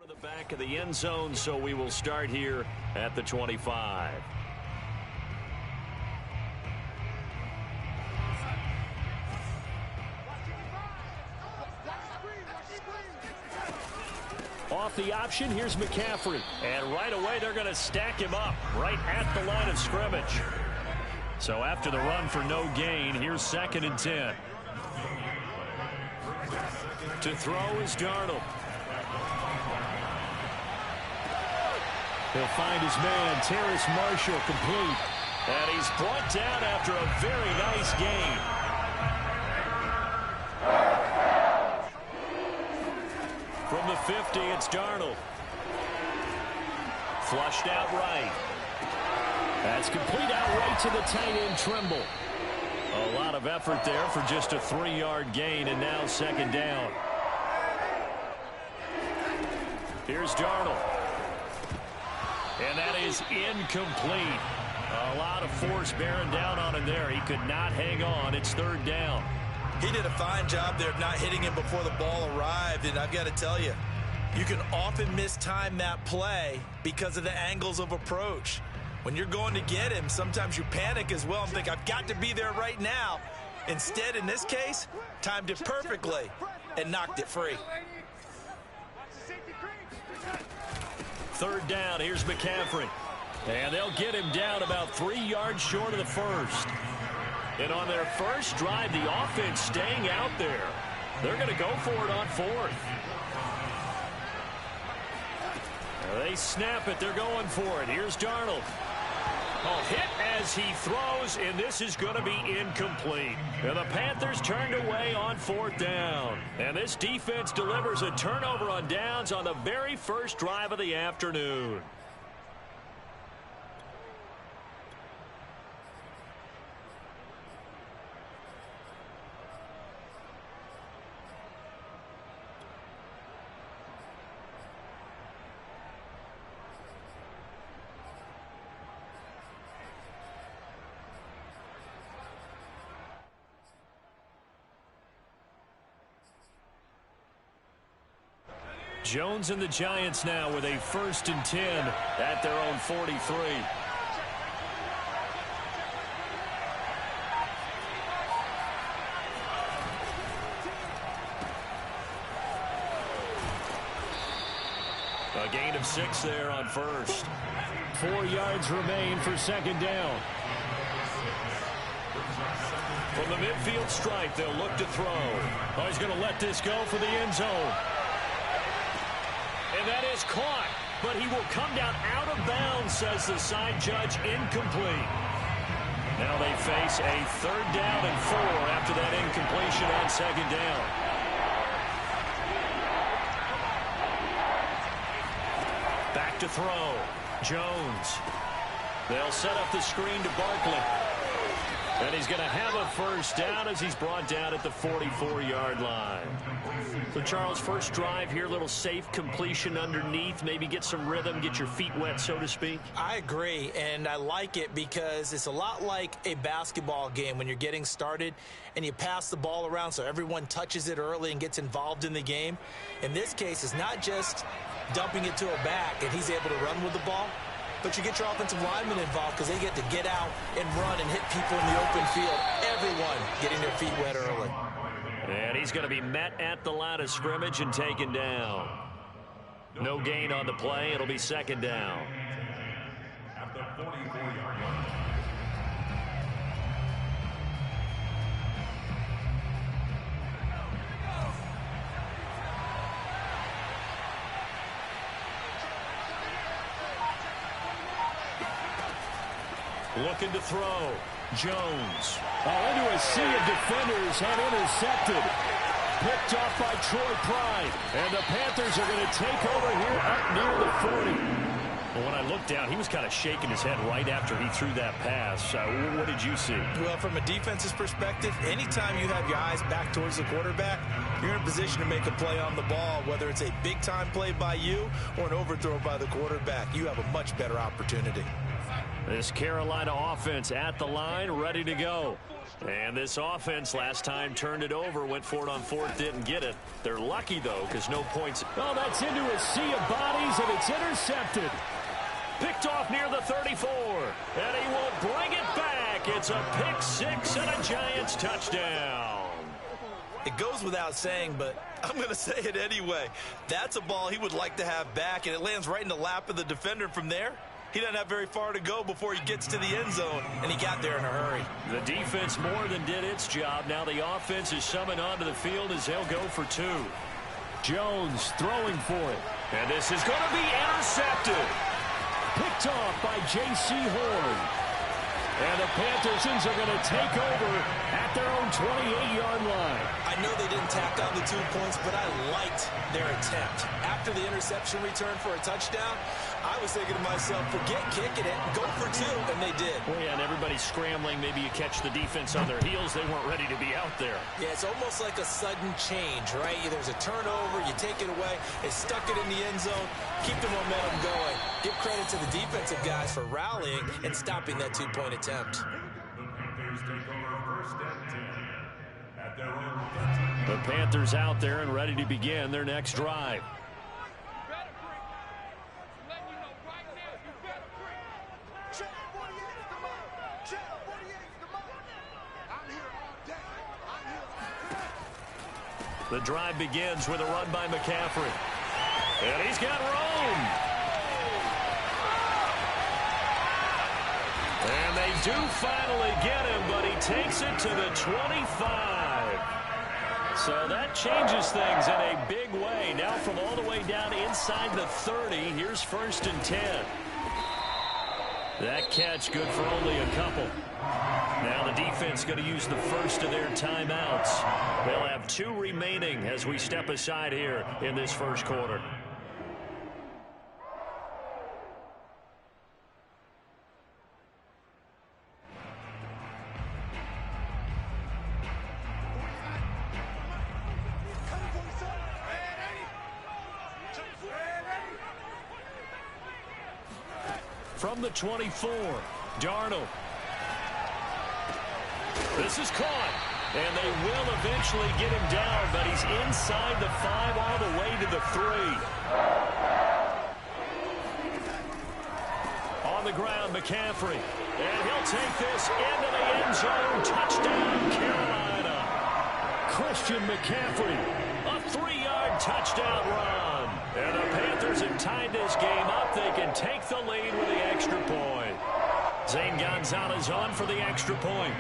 The back of the end zone, so we will start here at the 25. Off the option, here's McCaffrey. And right away, they're going to stack him up right at the line of scrimmage. So after the run for no gain, here's 2nd and 10. To throw is Darnold. He'll find his man, Terrace Marshall, complete. And he's brought down after a very nice gain. From the 50, it's Darnold. Flushed out right. That's complete out right to the tight end, Trimble. A lot of effort there for just a 3-yard gain, and now 2nd down. Here's Darnold. And that is incomplete. A lot of force bearing down on him there. He could not hang on. It's 3rd down. He did a fine job there of not hitting him before the ball arrived. And I've got to tell you, you can often mistime that play because of the angles of approach. When you're going to get him, sometimes you panic as well and think, I've got to be there right now. Instead, in this case, timed it perfectly and knocked it free. 3rd down, here's McCaffrey. And they'll get him down about 3 yards short of the first. And on their first drive, the offense staying out there. They're going to go for it on 4th. They snap it. They're going for it. Here's Darnold. Hit as he throws, and this is going to be incomplete. And the Panthers turned away on 4th down. And this defense delivers a turnover on downs on the very first drive of the afternoon. Jones and the Giants now with a 1st and 10 at their own 43. A gain of 6 there on 1st. 4 yards remain for 2nd down. From the midfield stripe, they'll look to throw. Oh, he's going to let this go for the end zone. And that is caught, but he will come down out of bounds, says the side judge, incomplete. Now they face a 3rd down and 4 after that incompletion on 2nd down. Back to throw. Jones. They'll set up the screen to Barkley. And he's going to have a 1st down as he's brought down at the 44-yard line. So, Charles, first drive here, little safe completion underneath, maybe get some rhythm, get your feet wet, so to speak. I agree, and I like it because it's a lot like a basketball game when you're getting started and you pass the ball around so everyone touches it early and gets involved in the game. In this case, it's not just dumping it to a back and he's able to run with the ball, but you get your offensive linemen involved because they get to get out and run and hit people in the open field. Everyone getting their feet wet early. And he's going to be met at the line of scrimmage and taken down. No gain on the play. It'll be 2nd down. At the 44-yard line. Looking to throw. Jones. Into a sea of defenders and intercepted. Picked off by Troy Pride. And the Panthers are going to take over here up near the 40. Well, when I looked down, he was kind of shaking his head right after he threw that pass. What did you see? Well, from a defense's perspective, anytime you have your eyes back towards the quarterback, you're in a position to make a play on the ball, whether it's a big-time play by you or an overthrow by the quarterback. You have a much better opportunity. This Carolina offense at the line, ready to go. And this offense last time turned it over, went for it on 4th, didn't get it. They're lucky, though, because no points. Oh, that's into a sea of bodies, and it's intercepted. Picked off near the 34, and he will bring it back. It's a pick 6 and a Giants touchdown. It goes without saying, but I'm going to say it anyway. That's a ball he would like to have back, and it lands right in the lap of the defender from there. He doesn't have very far to go before he gets to the end zone, and he got there in a hurry. The defense more than did its job. Now the offense is summoned onto the field as they'll go for 2. Jones throwing for it. And this is going to be intercepted. Picked off by J.C. Horn. And the Panthers are going to take over at their own 28-yard line. I know they didn't tack on the 2 points, but I liked their attempt. After the interception return for a touchdown, I was thinking to myself, forget kicking it, go for 2, and they did. Well, yeah, and everybody's scrambling. Maybe you catch the defense on their heels. They weren't ready to be out there. Yeah, it's almost like a sudden change, right? There's a turnover, you take it away, they stuck it in the end zone, keep the momentum going. Give credit to the defensive guys for rallying and stopping that 2-point attempt. The Panthers out there and ready to begin their next drive. The drive begins with a run by McCaffrey. And he's got room. And they do finally get him, but he takes it to the 25. So that changes things in a big way. Now from all the way down inside the 30, here's 1st and 10. That catch good for only a couple. Now the defense going to use the first of their timeouts. They'll have 2 remaining as we step aside here in this first quarter. From the 24, Darnold. This is caught. And they will eventually get him down, but he's inside the 5 all the way to the 3. On the ground, McCaffrey. And he'll take this into the end zone. Touchdown, Carolina. Christian McCaffrey, a 3-yard touchdown run. And the Panthers have tied this game up. They can take the lead with the extra point. Zane Gonzalez on for the extra point.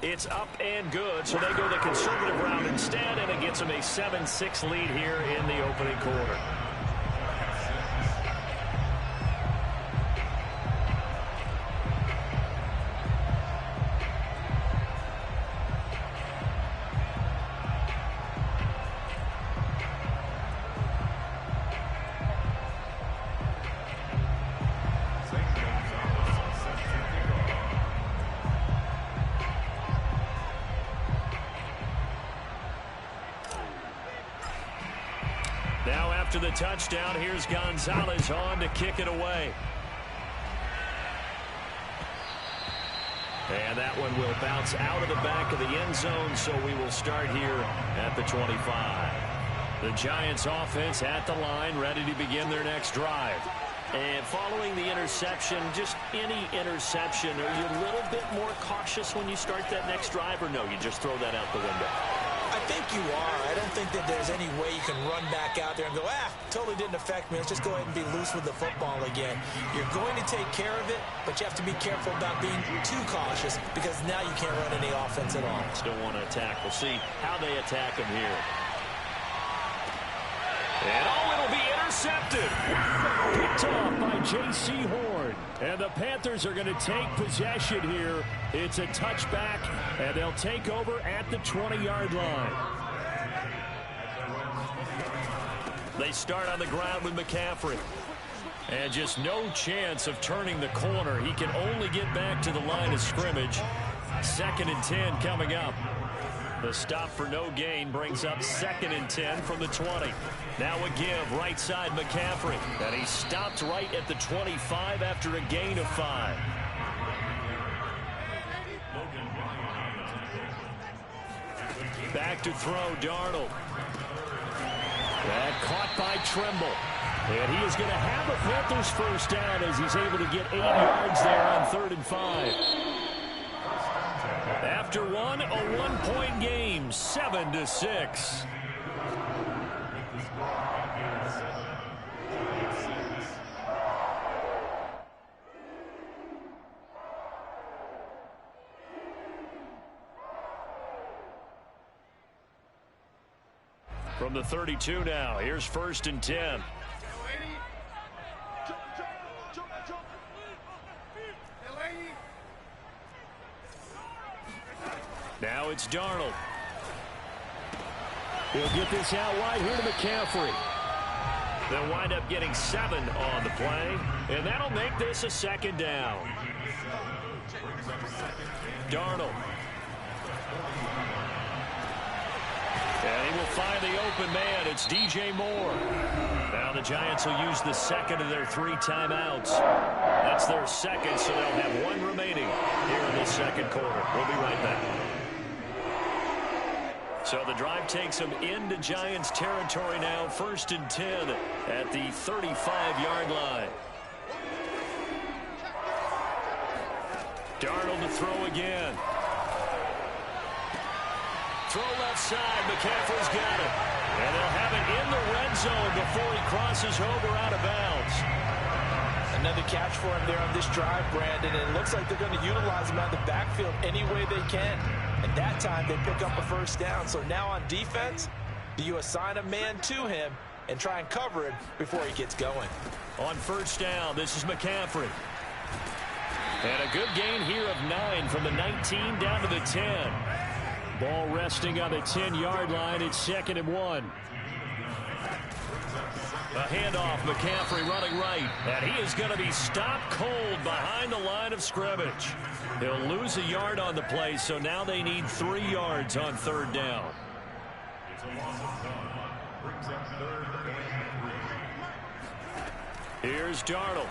It's up and good, so they go the conservative route instead, and it gets them a 7-6 lead here in the opening quarter. Now after the touchdown, here's Gonzalez on to kick it away. And that one will bounce out of the back of the end zone, so we will start here at the 25. The Giants offense at the line, ready to begin their next drive. And following the interception, just any interception, are you a little bit more cautious when you start that next drive, or no, you just throw that out the window? I think you are. I don't think that there's any way you can run back out there and go, totally didn't affect me. Let's just go ahead and be loose with the football again. You're going to take care of it, but you have to be careful about being too cautious because now you can't run any offense at all. Still want to attack. We'll see how they attack him here. And it'll be intercepted. Picked off by J.C. Horn. And the Panthers are going to take possession here. It's a touchback, and they'll take over at the 20-yard line. They start on the ground with McCaffrey. And just no chance of turning the corner. He can only get back to the line of scrimmage. 2nd and 10 coming up. The stop for no gain brings up 2nd and 10 from the 20. Now a give, right side McCaffrey. And he stopped right at the 25 after a gain of 5. Back to throw, Darnold. That caught by Trimble. And he is going to have a Panthers first down as he's able to get 8 yards there on 3rd and 5. After one, a 1-point game, 7-6. From the 32 now, here's 1st and 10. Now it's Darnold. He'll get this out wide here to McCaffrey. They'll wind up getting 7 on the play, and that'll make this a 2nd down. Darnold. And he will find the open man. It's DJ Moore. Now the Giants will use the 2nd of their 3 timeouts. That's their 2nd, so they'll have 1 remaining here in the 2nd quarter. We'll be right back. So the drive takes them into Giants territory now. 1st and 10 at the 35-yard line. Darnold to throw again. Throw left side. McCaffrey's got it. And they'll have it in the red zone before he crosses over out of bounds. Another catch for him there on this drive, Brandon. And it looks like they're going to utilize him out of the backfield any way they can. And that time they pick up a first down. So now on defense, do you assign a man to him and try and cover it before he gets going? On 1st down, this is McCaffrey. And a good gain here of 9 from the 19 down to the 10. Ball resting on the 10-yard line. It's 2nd and 1. A handoff, McCaffrey running right. And he is going to be stopped cold behind the line of scrimmage. He'll lose a yard on the play, so now they need 3 yards on 3rd down. Here's Darnold.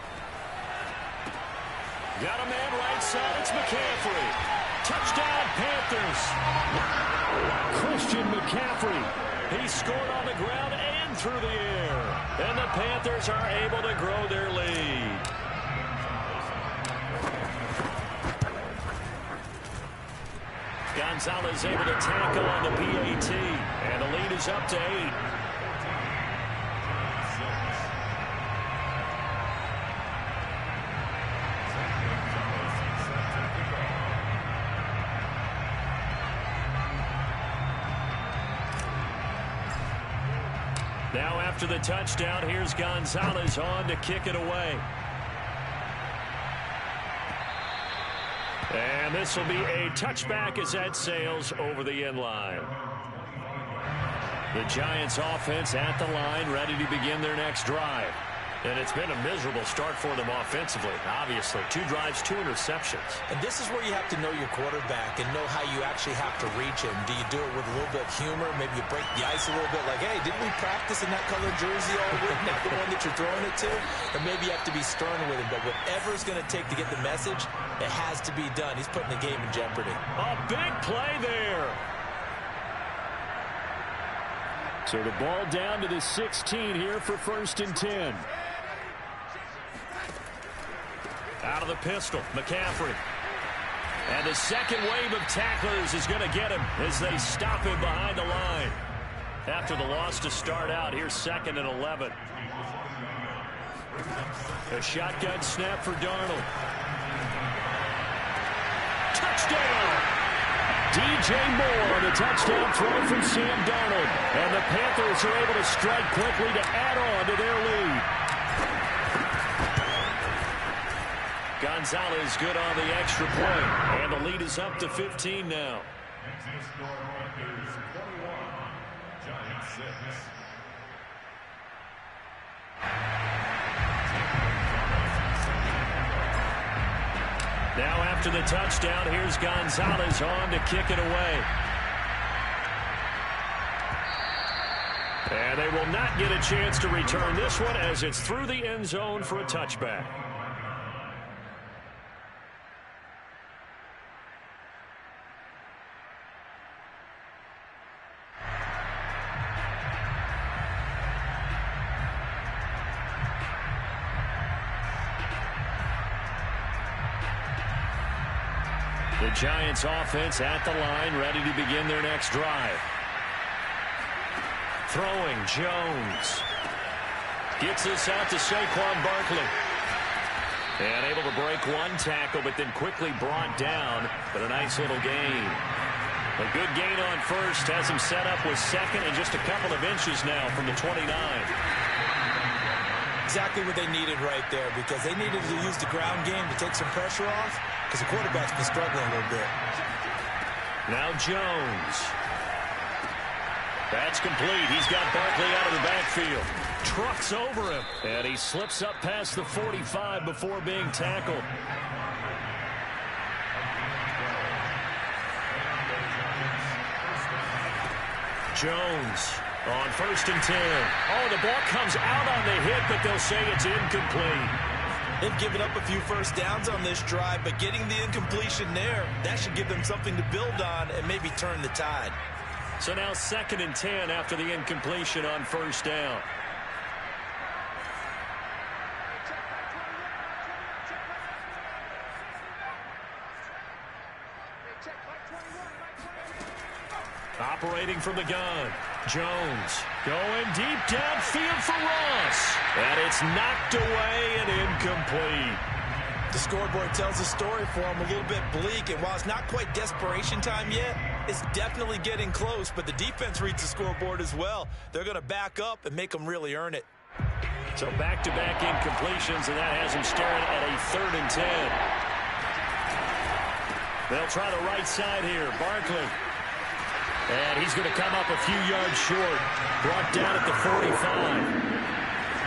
Got a man right side. It's McCaffrey. Touchdown, Panthers. Christian McCaffrey. He scored on the ground and through the air. And the Panthers are able to grow their lead. Gonzalez able to tackle on the PAT. And the lead is up to 8. Now after the touchdown, here's Gonzalez on to kick it away. And this will be a touchback as that sails over the end line. The Giants offense at the line, ready to begin their next drive. And it's been a miserable start for them offensively, obviously. 2 drives, 2 interceptions. And this is where you have to know your quarterback and know how you actually have to reach him. Do you do it with a little bit of humor? Maybe you break the ice a little bit like, hey, didn't we practice in that colored jersey all week? Not the one that you're throwing it to? Or maybe you have to be stern with him. But whatever it's going to take to get the message, it has to be done. He's putting the game in jeopardy. A big play there. So the ball down to the 16 here for 1st and 10. Out of the pistol, McCaffrey. And the second wave of tacklers is going to get him as they stop him behind the line. After the loss to start out, here's 2nd and 11. A shotgun snap for Darnold. Touchdown! DJ Moore on a touchdown throw from Sam Darnold. And the Panthers are able to strike quickly to add on to their lead. Gonzalez good on the extra point. And the lead is up to 15 now. Now after the touchdown, here's Gonzalez on to kick it away. And they will not get a chance to return this one as it's through the end zone for a touchback. The Giants offense at the line, ready to begin their next drive. Throwing, Jones. Gets this out to Saquon Barkley. And able to break one tackle, but then quickly brought down. But a nice little gain. A good gain on first, has him set up with 2nd and just a couple of inches now from the 29. Exactly what they needed right there, because they needed to use the ground game to take some pressure off, because the quarterback's been struggling a little bit. Now Jones. That's complete. He's got Barkley out of the backfield. Trucks over him. And he slips up past the 45 before being tackled. Jones on 1st and 10. Oh, the ball comes out on the hit, but they'll say it's incomplete. They've given up a few first downs on this drive, but getting the incompletion there, that should give them something to build on and maybe turn the tide. So now 2nd and 10 after the incompletion on 1st down. Operating from the gun. Jones going deep downfield for Ross. And it's knocked away and incomplete. The scoreboard tells a story for him, a little bit bleak, and while it's not quite desperation time yet, it's definitely getting close, but the defense reads the scoreboard as well. They're going to back up and make them really earn it. So back-to-back incompletions, and that has him staring at a 3rd and 10. They'll try the right side here. Barkley. And he's going to come up a few yards short. Brought down at the 45.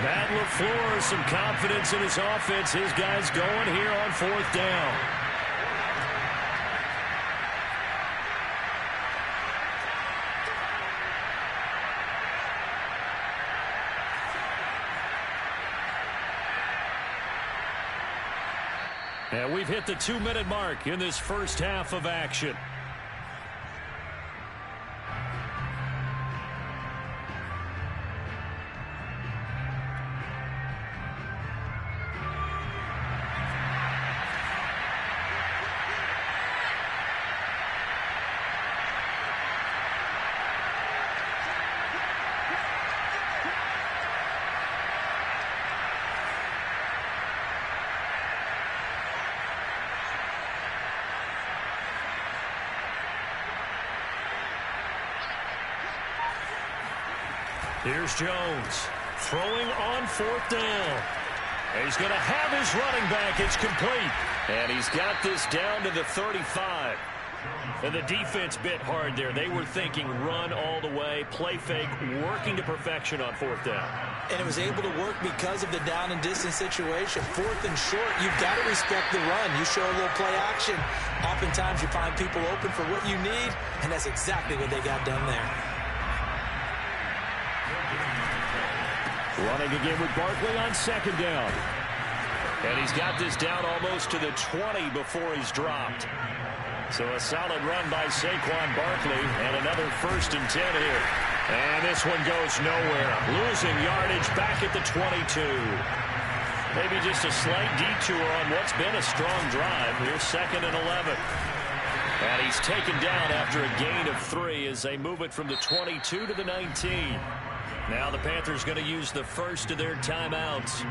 Matt LaFleur, some confidence in his offense. His guys going here on 4th down. And we've hit the 2-minute mark in this first half of action. Here's Jones throwing on 4th down. And he's going to have his running back. It's complete. And he's got this down to the 35. And the defense bit hard there. They were thinking run all the way, play fake, working to perfection on 4th down. And it was able to work because of the down and distance situation. 4th and short, you've got to respect the run. You show a little play action. Oftentimes you find people open for what you need, and that's exactly what they got done there. Running again with Barkley on 2nd down. And he's got this down almost to the 20 before he's dropped. So a solid run by Saquon Barkley and another 1st and 10 here. And this one goes nowhere. Losing yardage back at the 22. Maybe just a slight detour on what's been a strong drive. Here's 2nd and 11. And he's taken down after a gain of 3 as they move it from the 22 to the 19. Now the Panthers going to use the first of their timeouts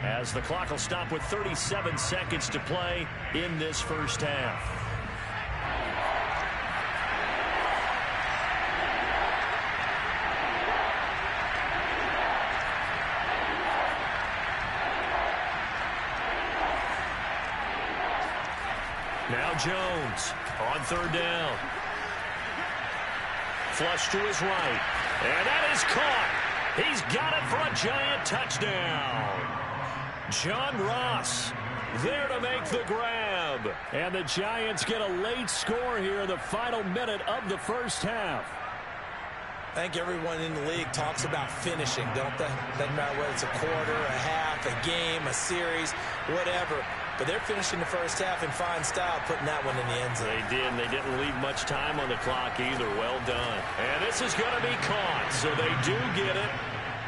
as the clock will stop with 37 seconds to play in this first half. Now Jones on 3rd down. Flush to his right. And that is caught. He's got it for a giant touchdown. John Ross there to make the grab. And the Giants get a late score here in the final minute of the first half. I think everyone in the league talks about finishing, don't they? Doesn't matter whether it's a quarter, a half, a game, a series, whatever. But they're finishing the first half in fine style, putting that one in the end zone. They did, and they didn't leave much time on the clock either. Well done. And this is going to be caught, so they do get it.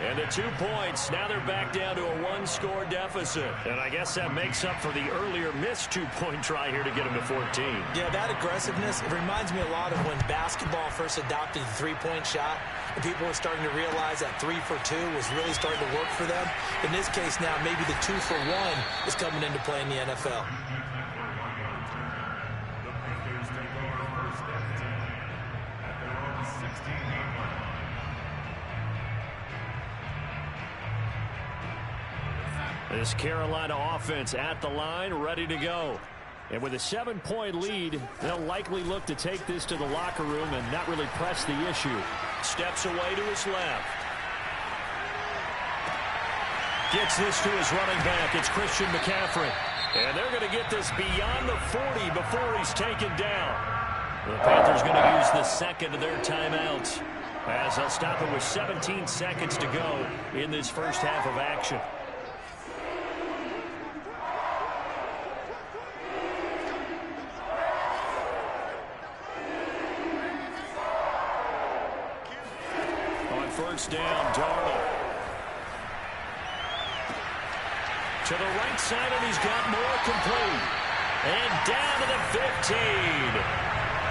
And the 2 points, now they're back down to a 1-score deficit. And I guess that makes up for the earlier missed 2-point try here to get them to 14. Yeah, that aggressiveness, it reminds me a lot of when basketball first adopted the three-point shot. And people were starting to realize that 3 for 2 was really starting to work for them. In this case now, maybe the 2 for 1 is coming into play in the NFL. This Carolina offense at the line, ready to go. And with a 7-point lead, they'll likely look to take this to the locker room and not really press the issue. Steps away to his left. Gets this to his running back. It's Christian McCaffrey. And they're going to get this beyond the 40 before he's taken down. The Panthers going to use the second of their timeouts as they'll stop it with 17 seconds to go in this first half of action. First down, Darnold. To the right side, and he's got more complete. And down to the 15.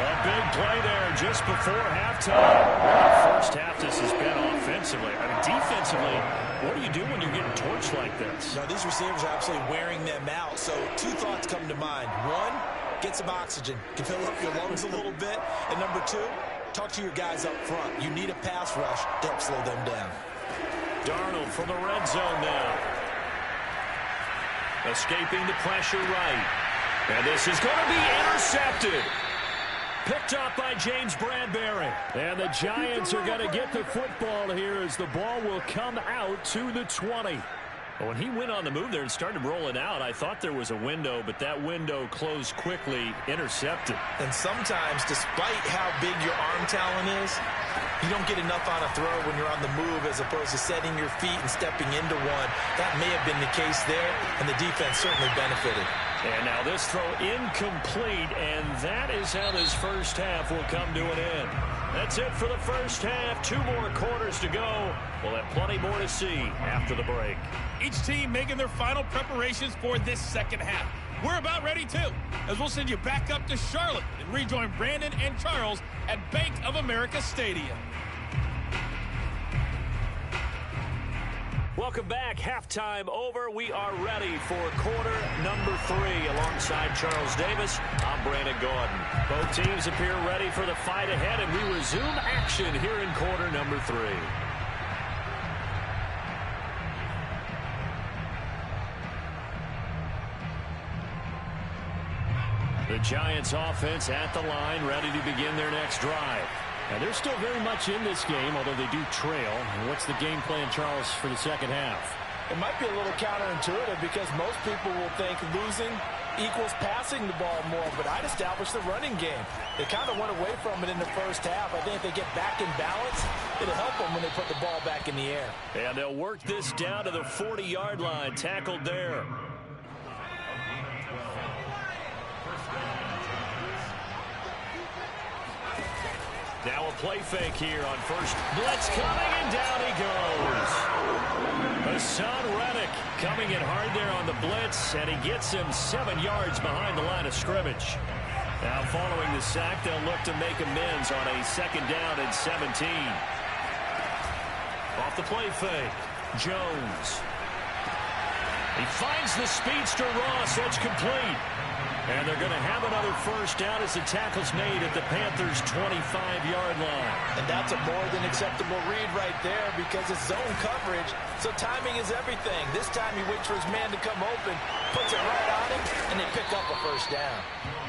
A big play there just before halftime. First half this has been offensively. I mean, defensively, what do you do when you're getting torched like this? No, these receivers are absolutely wearing them out. So 2 thoughts come to mind. 1, get some oxygen. Can fill up your lungs a little bit. And number 2, talk to your guys up front. You need a pass rush to help slow them down. Darnold from the red zone now. Escaping the pressure right. And this is going to be intercepted. Picked up by James Bradbury. And the Giants are going to get the football here as the ball will come out to the 20. When he went on the move there and started rolling out, I thought there was a window, but that window closed quickly, intercepted. And sometimes, despite how big your arm talent is, you don't get enough on a throw when you're on the move as opposed to setting your feet and stepping into one. That may have been the case there, and the defense certainly benefited. And now this throw incomplete, and that is how this first half will come to an end. That's it for the first half. 2 more quarters to go. We'll have plenty more to see after the break. Each team making their final preparations for this second half. We're about ready, too, as we'll send you back up to Charlotte and rejoin Brandon and Charles at Bank of America Stadium. Welcome back. Halftime over. We are ready for quarter number 3. Alongside Charles Davis, I'm Brandon Gordon. Both teams appear ready for the fight ahead, and we resume action here in quarter number 3. The Giants offense at the line, ready to begin their next drive. And they're still very much in this game, although they do trail. And what's the game plan, Charles, for the second half? It might be a little counterintuitive because most people will think losing equals passing the ball more, but I'd establish the running game. They kind of went away from it in the first half. I think if they get back in balance, it'll help them when they put the ball back in the air. And they'll work this down to the 40-yard line, tackled there. Now a play fake here on first. Blitz coming, and down he goes. Hassan Reddick coming in hard there on the blitz, and he gets him 7 yards behind the line of scrimmage. Now following the sack, they'll look to make amends on a 2nd down and 17. Off the play fake, Jones. He finds the speedster Ross, edge complete. And they're going to have another first down as the tackle's made at the Panthers' 25-yard line. And that's a more than acceptable read right there because it's zone coverage, so timing is everything. This time he waits for his man to come open, puts it right on him, and they pick up a first down.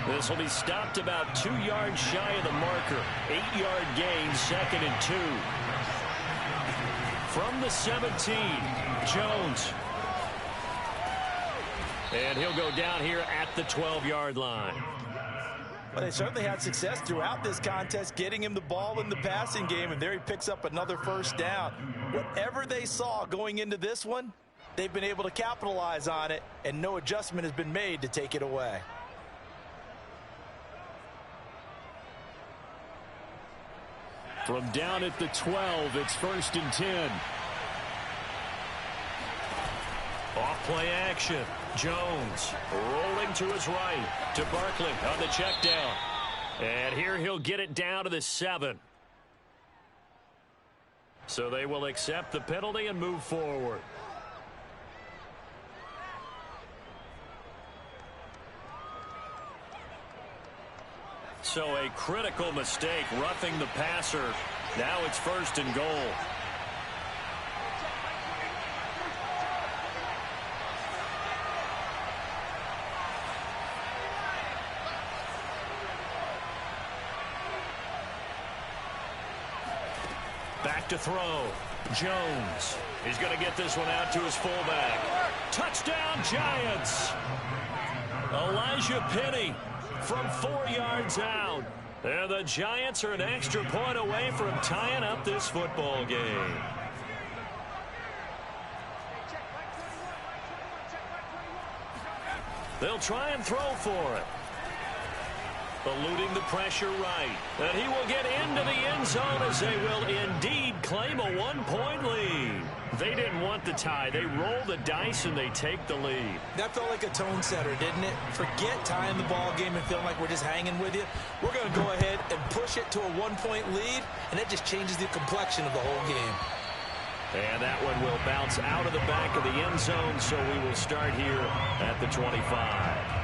This will be stopped about 2 yards shy of the marker. 8-yard gain, 2nd and 2. From the 17, Jones. And he'll go down here at the 12-yard line. Well, they certainly had success throughout this contest getting him the ball in the passing game, and there he picks up another first down. Whatever they saw going into this one, they've been able to capitalize on it, and no adjustment has been made to take it away. From down at the 12, it's 1st and 10. Off play action. Jones rolling to his right to Barkley on the check down. And here he'll get it down to the 7. So they will accept the penalty and move forward. So a critical mistake, roughing the passer. Now it's 1st and goal. Back to throw. Jones. He's going to get this one out to his fullback. Touchdown, Giants. Elijah Penny from 4 yards out. And the Giants are an extra point away from tying up this football game. They'll try and throw for it. Eluding the pressure right. And he will get into the end zone as they will indeed claim a 1-point lead. They didn't want the tie. They roll the dice and they take the lead. That felt like a tone setter, didn't it? Forget tying the ball game and feeling like we're just hanging with you. We're going to go ahead and push it to a 1-point lead, and that just changes the complexion of the whole game. And that one will bounce out of the back of the end zone, so we will start here at the 25.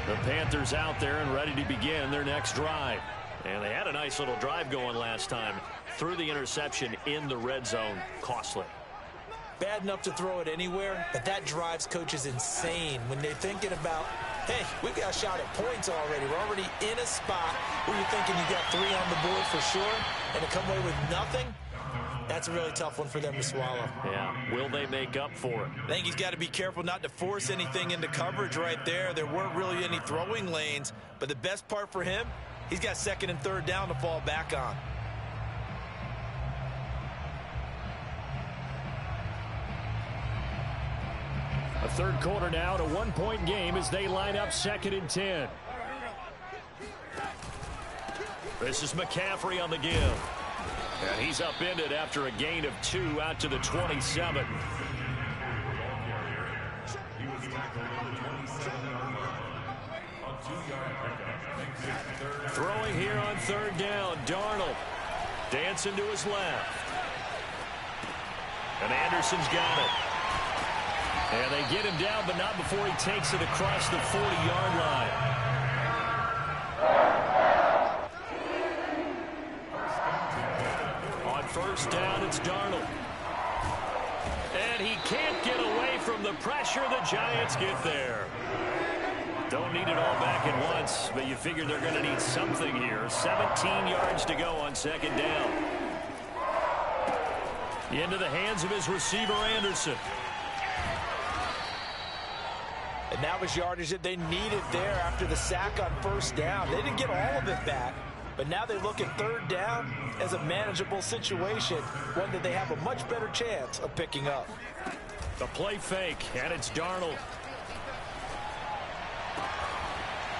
The Panthers out there and ready to begin their next drive. And they had a nice little drive going last time. Threw the interception in the red zone. Costly. Bad enough to throw it anywhere, but that drives coaches insane when they're thinking about, hey, we've got a shot at points already. We're already in a spot where you're thinking you got 3 on the board for sure, and to come away with nothing, that's a really tough one for them to swallow. Yeah, will they make up for it? I think he's got to be careful not to force anything into coverage right there. There weren't really any throwing lanes, but the best part for him, he's got 2nd and 3rd down to fall back on. A Third quarter now, at a one-point game as they line up 2nd and 10. This is McCaffrey on the give. And he's upended after a gain of 2 out to the 27. He was tackled at the 27-yard line. A 2-yard pickup. Throwing here on 3rd down, Darnold. Dancing to his left. And Anderson's got it. And they get him down, but not before he takes it across the 40-yard line. On 1st down, it's Darnold. And he can't get away from the pressure. The Giants get there. Don't need it all back at once, but you figure they're going to need something here. 17 yards to go on 2nd down. Into the hands of his receiver, Anderson. And that was yardage that they needed there after the sack on 1st down. They didn't get all of it back, but now they look at 3rd down as a manageable situation, one that they have a much better chance of picking up. The play fake, and it's Darnold.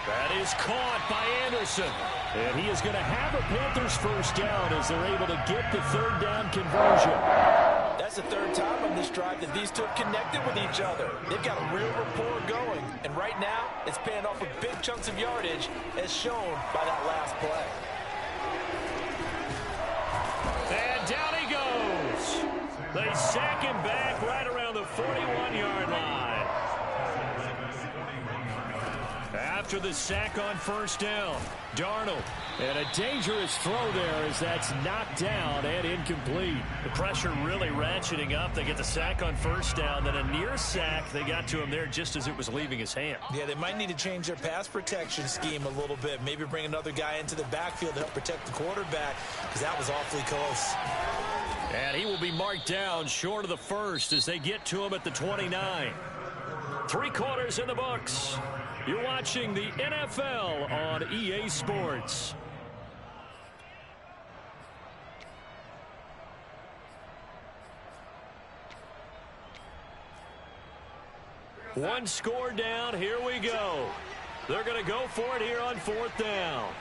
That is caught by Anderson. And he is going to have a Panthers 1st down as they're able to get the 3rd down conversion. That's the 3rd time on this drive that these two have connected with each other. They've got a real rapport going. And right now, it's paying off with big chunks of yardage as shown by that last play. And down he goes. They sack him back right around the 41-yard line. After the sack on 1st down, Darnold. And a dangerous throw there as that's knocked down and incomplete. The pressure really ratcheting up. They get the sack on 1st down, then a near sack. They got to him there just as it was leaving his hand. Yeah, they might need to change their pass protection scheme a little bit. Maybe bring another guy into the backfield to help protect the quarterback, because that was awfully close. And he will be marked down short of the 1st as they get to him at the 29. 3 quarters in the books. You're watching the NFL on EA Sports. One score down. Here we go. They're going to go for it here on 4th down.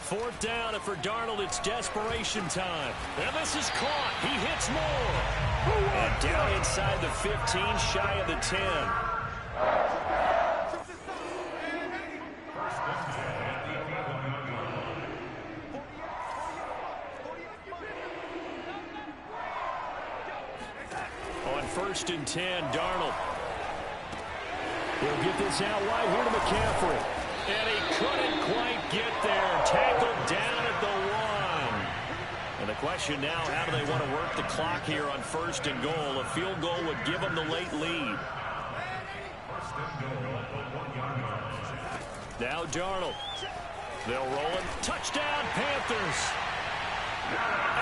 Fourth down, and for Darnold, it's desperation time. And this is caught. He hits more. And down inside the 15, shy of the 10. On 1st and 10, Darnold. He'll get this out wide here to McCaffrey. And he couldn't quite get there. Tackled down at the 1. And the question now, how do they want to work the clock here on 1st and goal? A field goal would give them the late lead. Now Darnold. They'll roll him. Touchdown, Panthers.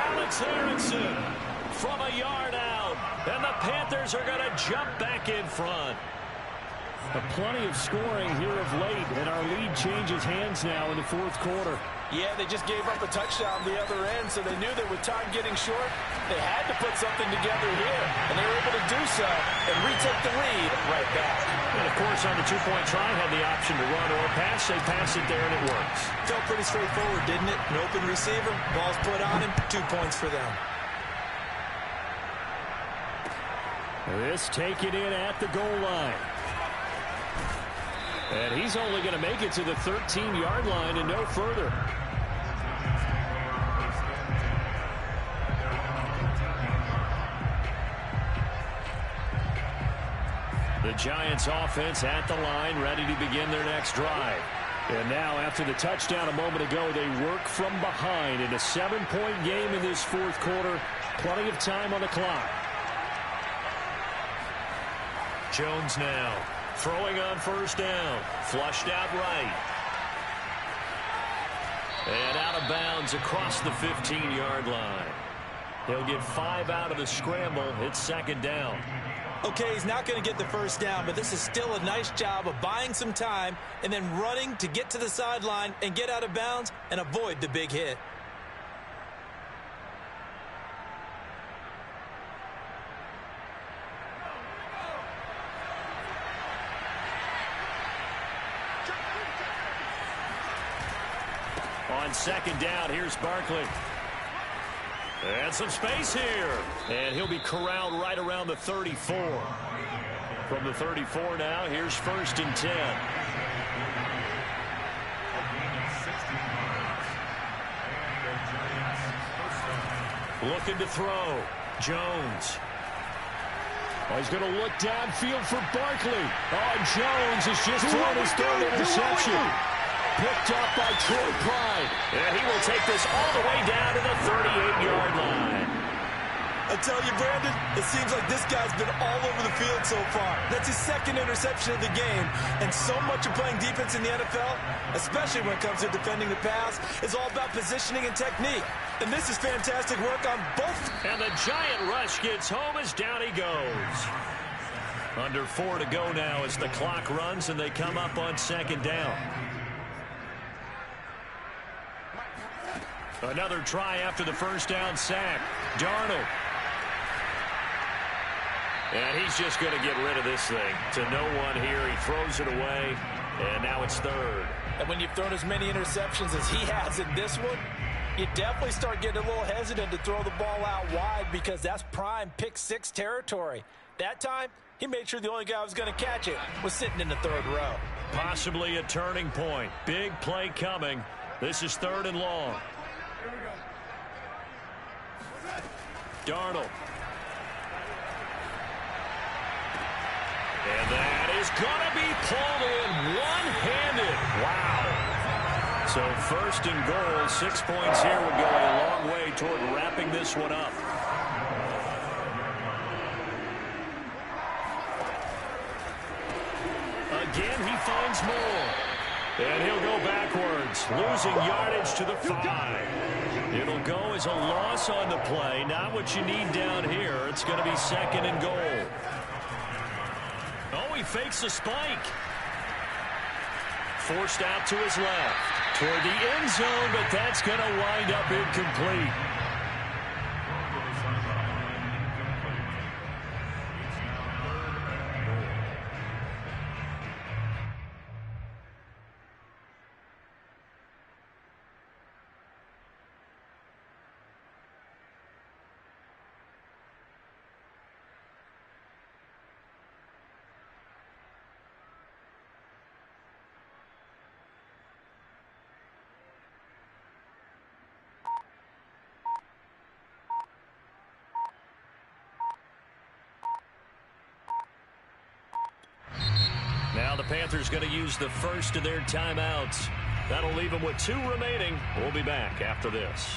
Alex Harrison from a yard out. And the Panthers are going to jump back in front. Plenty of scoring here of late, and our lead changes hands now in the 4th quarter. Yeah, they just gave up a touchdown the other end, so they knew that with time getting short, they had to put something together here, and they were able to do so and retake the lead right back. And, of course, on the 2-point try, had the option to run or pass. They pass it there, and it works. Felt pretty straightforward, didn't it? An open receiver, ball's put on him, 2 points for them. This taken in at the goal line. And he's only going to make it to the 13-yard line and no further. The Giants offense at the line, ready to begin their next drive. And now, after the touchdown a moment ago, they work from behind in a 7-point game in this 4th quarter. Plenty of time on the clock. Jones now. Throwing on 1st down. Flushed out right. And out of bounds across the 15-yard line. He'll get 5 out of the scramble. It's second down. Okay, he's not going to get the first down, but this is still a nice job of buying some time and then running to get to the sideline and get out of bounds and avoid the big hit. On second down, here's Barkley. And some space here. And he'll be corralled right around the 34. From the 34 now, here's 1st and 10. Looking to throw. Jones. Oh, he's going to look downfield for Barkley. Oh, Jones has just thrown his 3rd interception. Picked up by Troy Pride. And he will take this all the way down to the 38-yard line. I tell you, Brandon, it seems like this guy's been all over the field so far. That's his 2nd interception of the game. And so much of playing defense in the NFL, especially when it comes to defending the pass, is all about positioning and technique. And this is fantastic work on both. And the giant rush gets home as down he goes. Under 4 to go now as the clock runs and they come up on second down. Another try after the first down sack. Darnold. And he's just going to get rid of this thing. To no one here. He throws it away. And now it's 3rd. And when you've thrown as many interceptions as he has in this one, you definitely start getting a little hesitant to throw the ball out wide because that's prime pick 6 territory. That time, he made sure the only guy who was going to catch it was sitting in the 3rd row. Possibly a turning point. Big play coming. This is 3rd and long. Darnold. And that is going to be pulled in one-handed. Wow. So 1st and goal, 6 points here would go a long way toward wrapping this one up. Again, he finds more. And he'll go backwards, losing yardage to the 5. It'll go as a loss on the play. Not what you need down here. It's going to be 2nd and goal. Oh, he fakes a spike. Forced out to his left. Toward the end zone, but that's going to wind up incomplete. Now the Panthers going to use the first of their timeouts. That'll leave them with 2 remaining. We'll be back after this.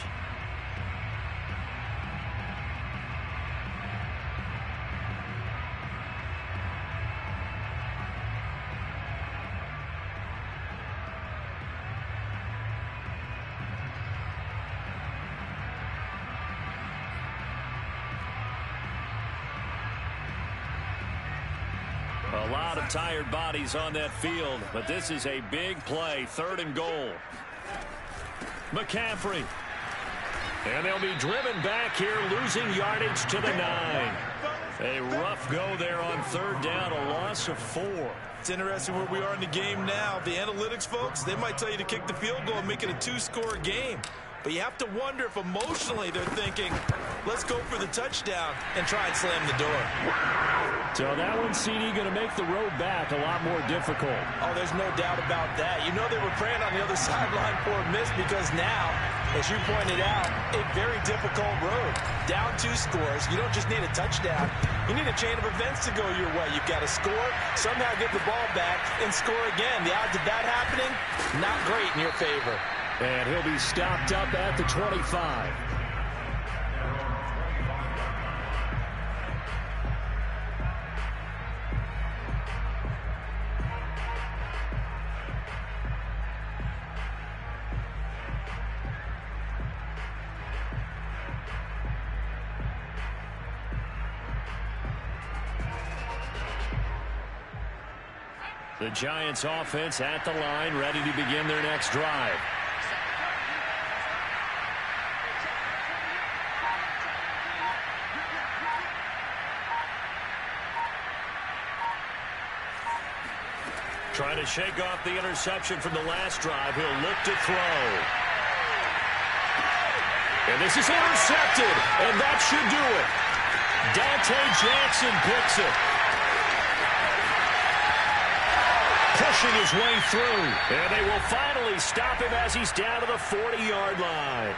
A lot of tired bodies on that field, but this is a big play. 3rd and goal. McCaffrey. And they'll be driven back here, losing yardage to the 9. A rough go there on 3rd down, a loss of 4. It's interesting where we are in the game now. The analytics folks, they might tell you to kick the field goal and make it a 2-score game. But you have to wonder if emotionally they're thinking, let's go for the touchdown and try and slam the door. So that one, CD, going to make the road back a lot more difficult. Oh, there's no doubt about that. You know they were praying on the other sideline for a miss because now, as you pointed out, a very difficult road. Down 2 scores. You don't just need a touchdown. You need a chain of events to go your way. You've got to score, somehow get the ball back, and score again. The odds of that happening, not great in your favor. And he'll be stopped up at the 25. The Giants offense at the line, ready to begin their next drive. Trying to shake off the interception from the last drive. He'll look to throw. And this is intercepted, and that should do it. Dante Jackson picks it. Pushing his way through. And they will finally stop him as he's down to the 40-yard line.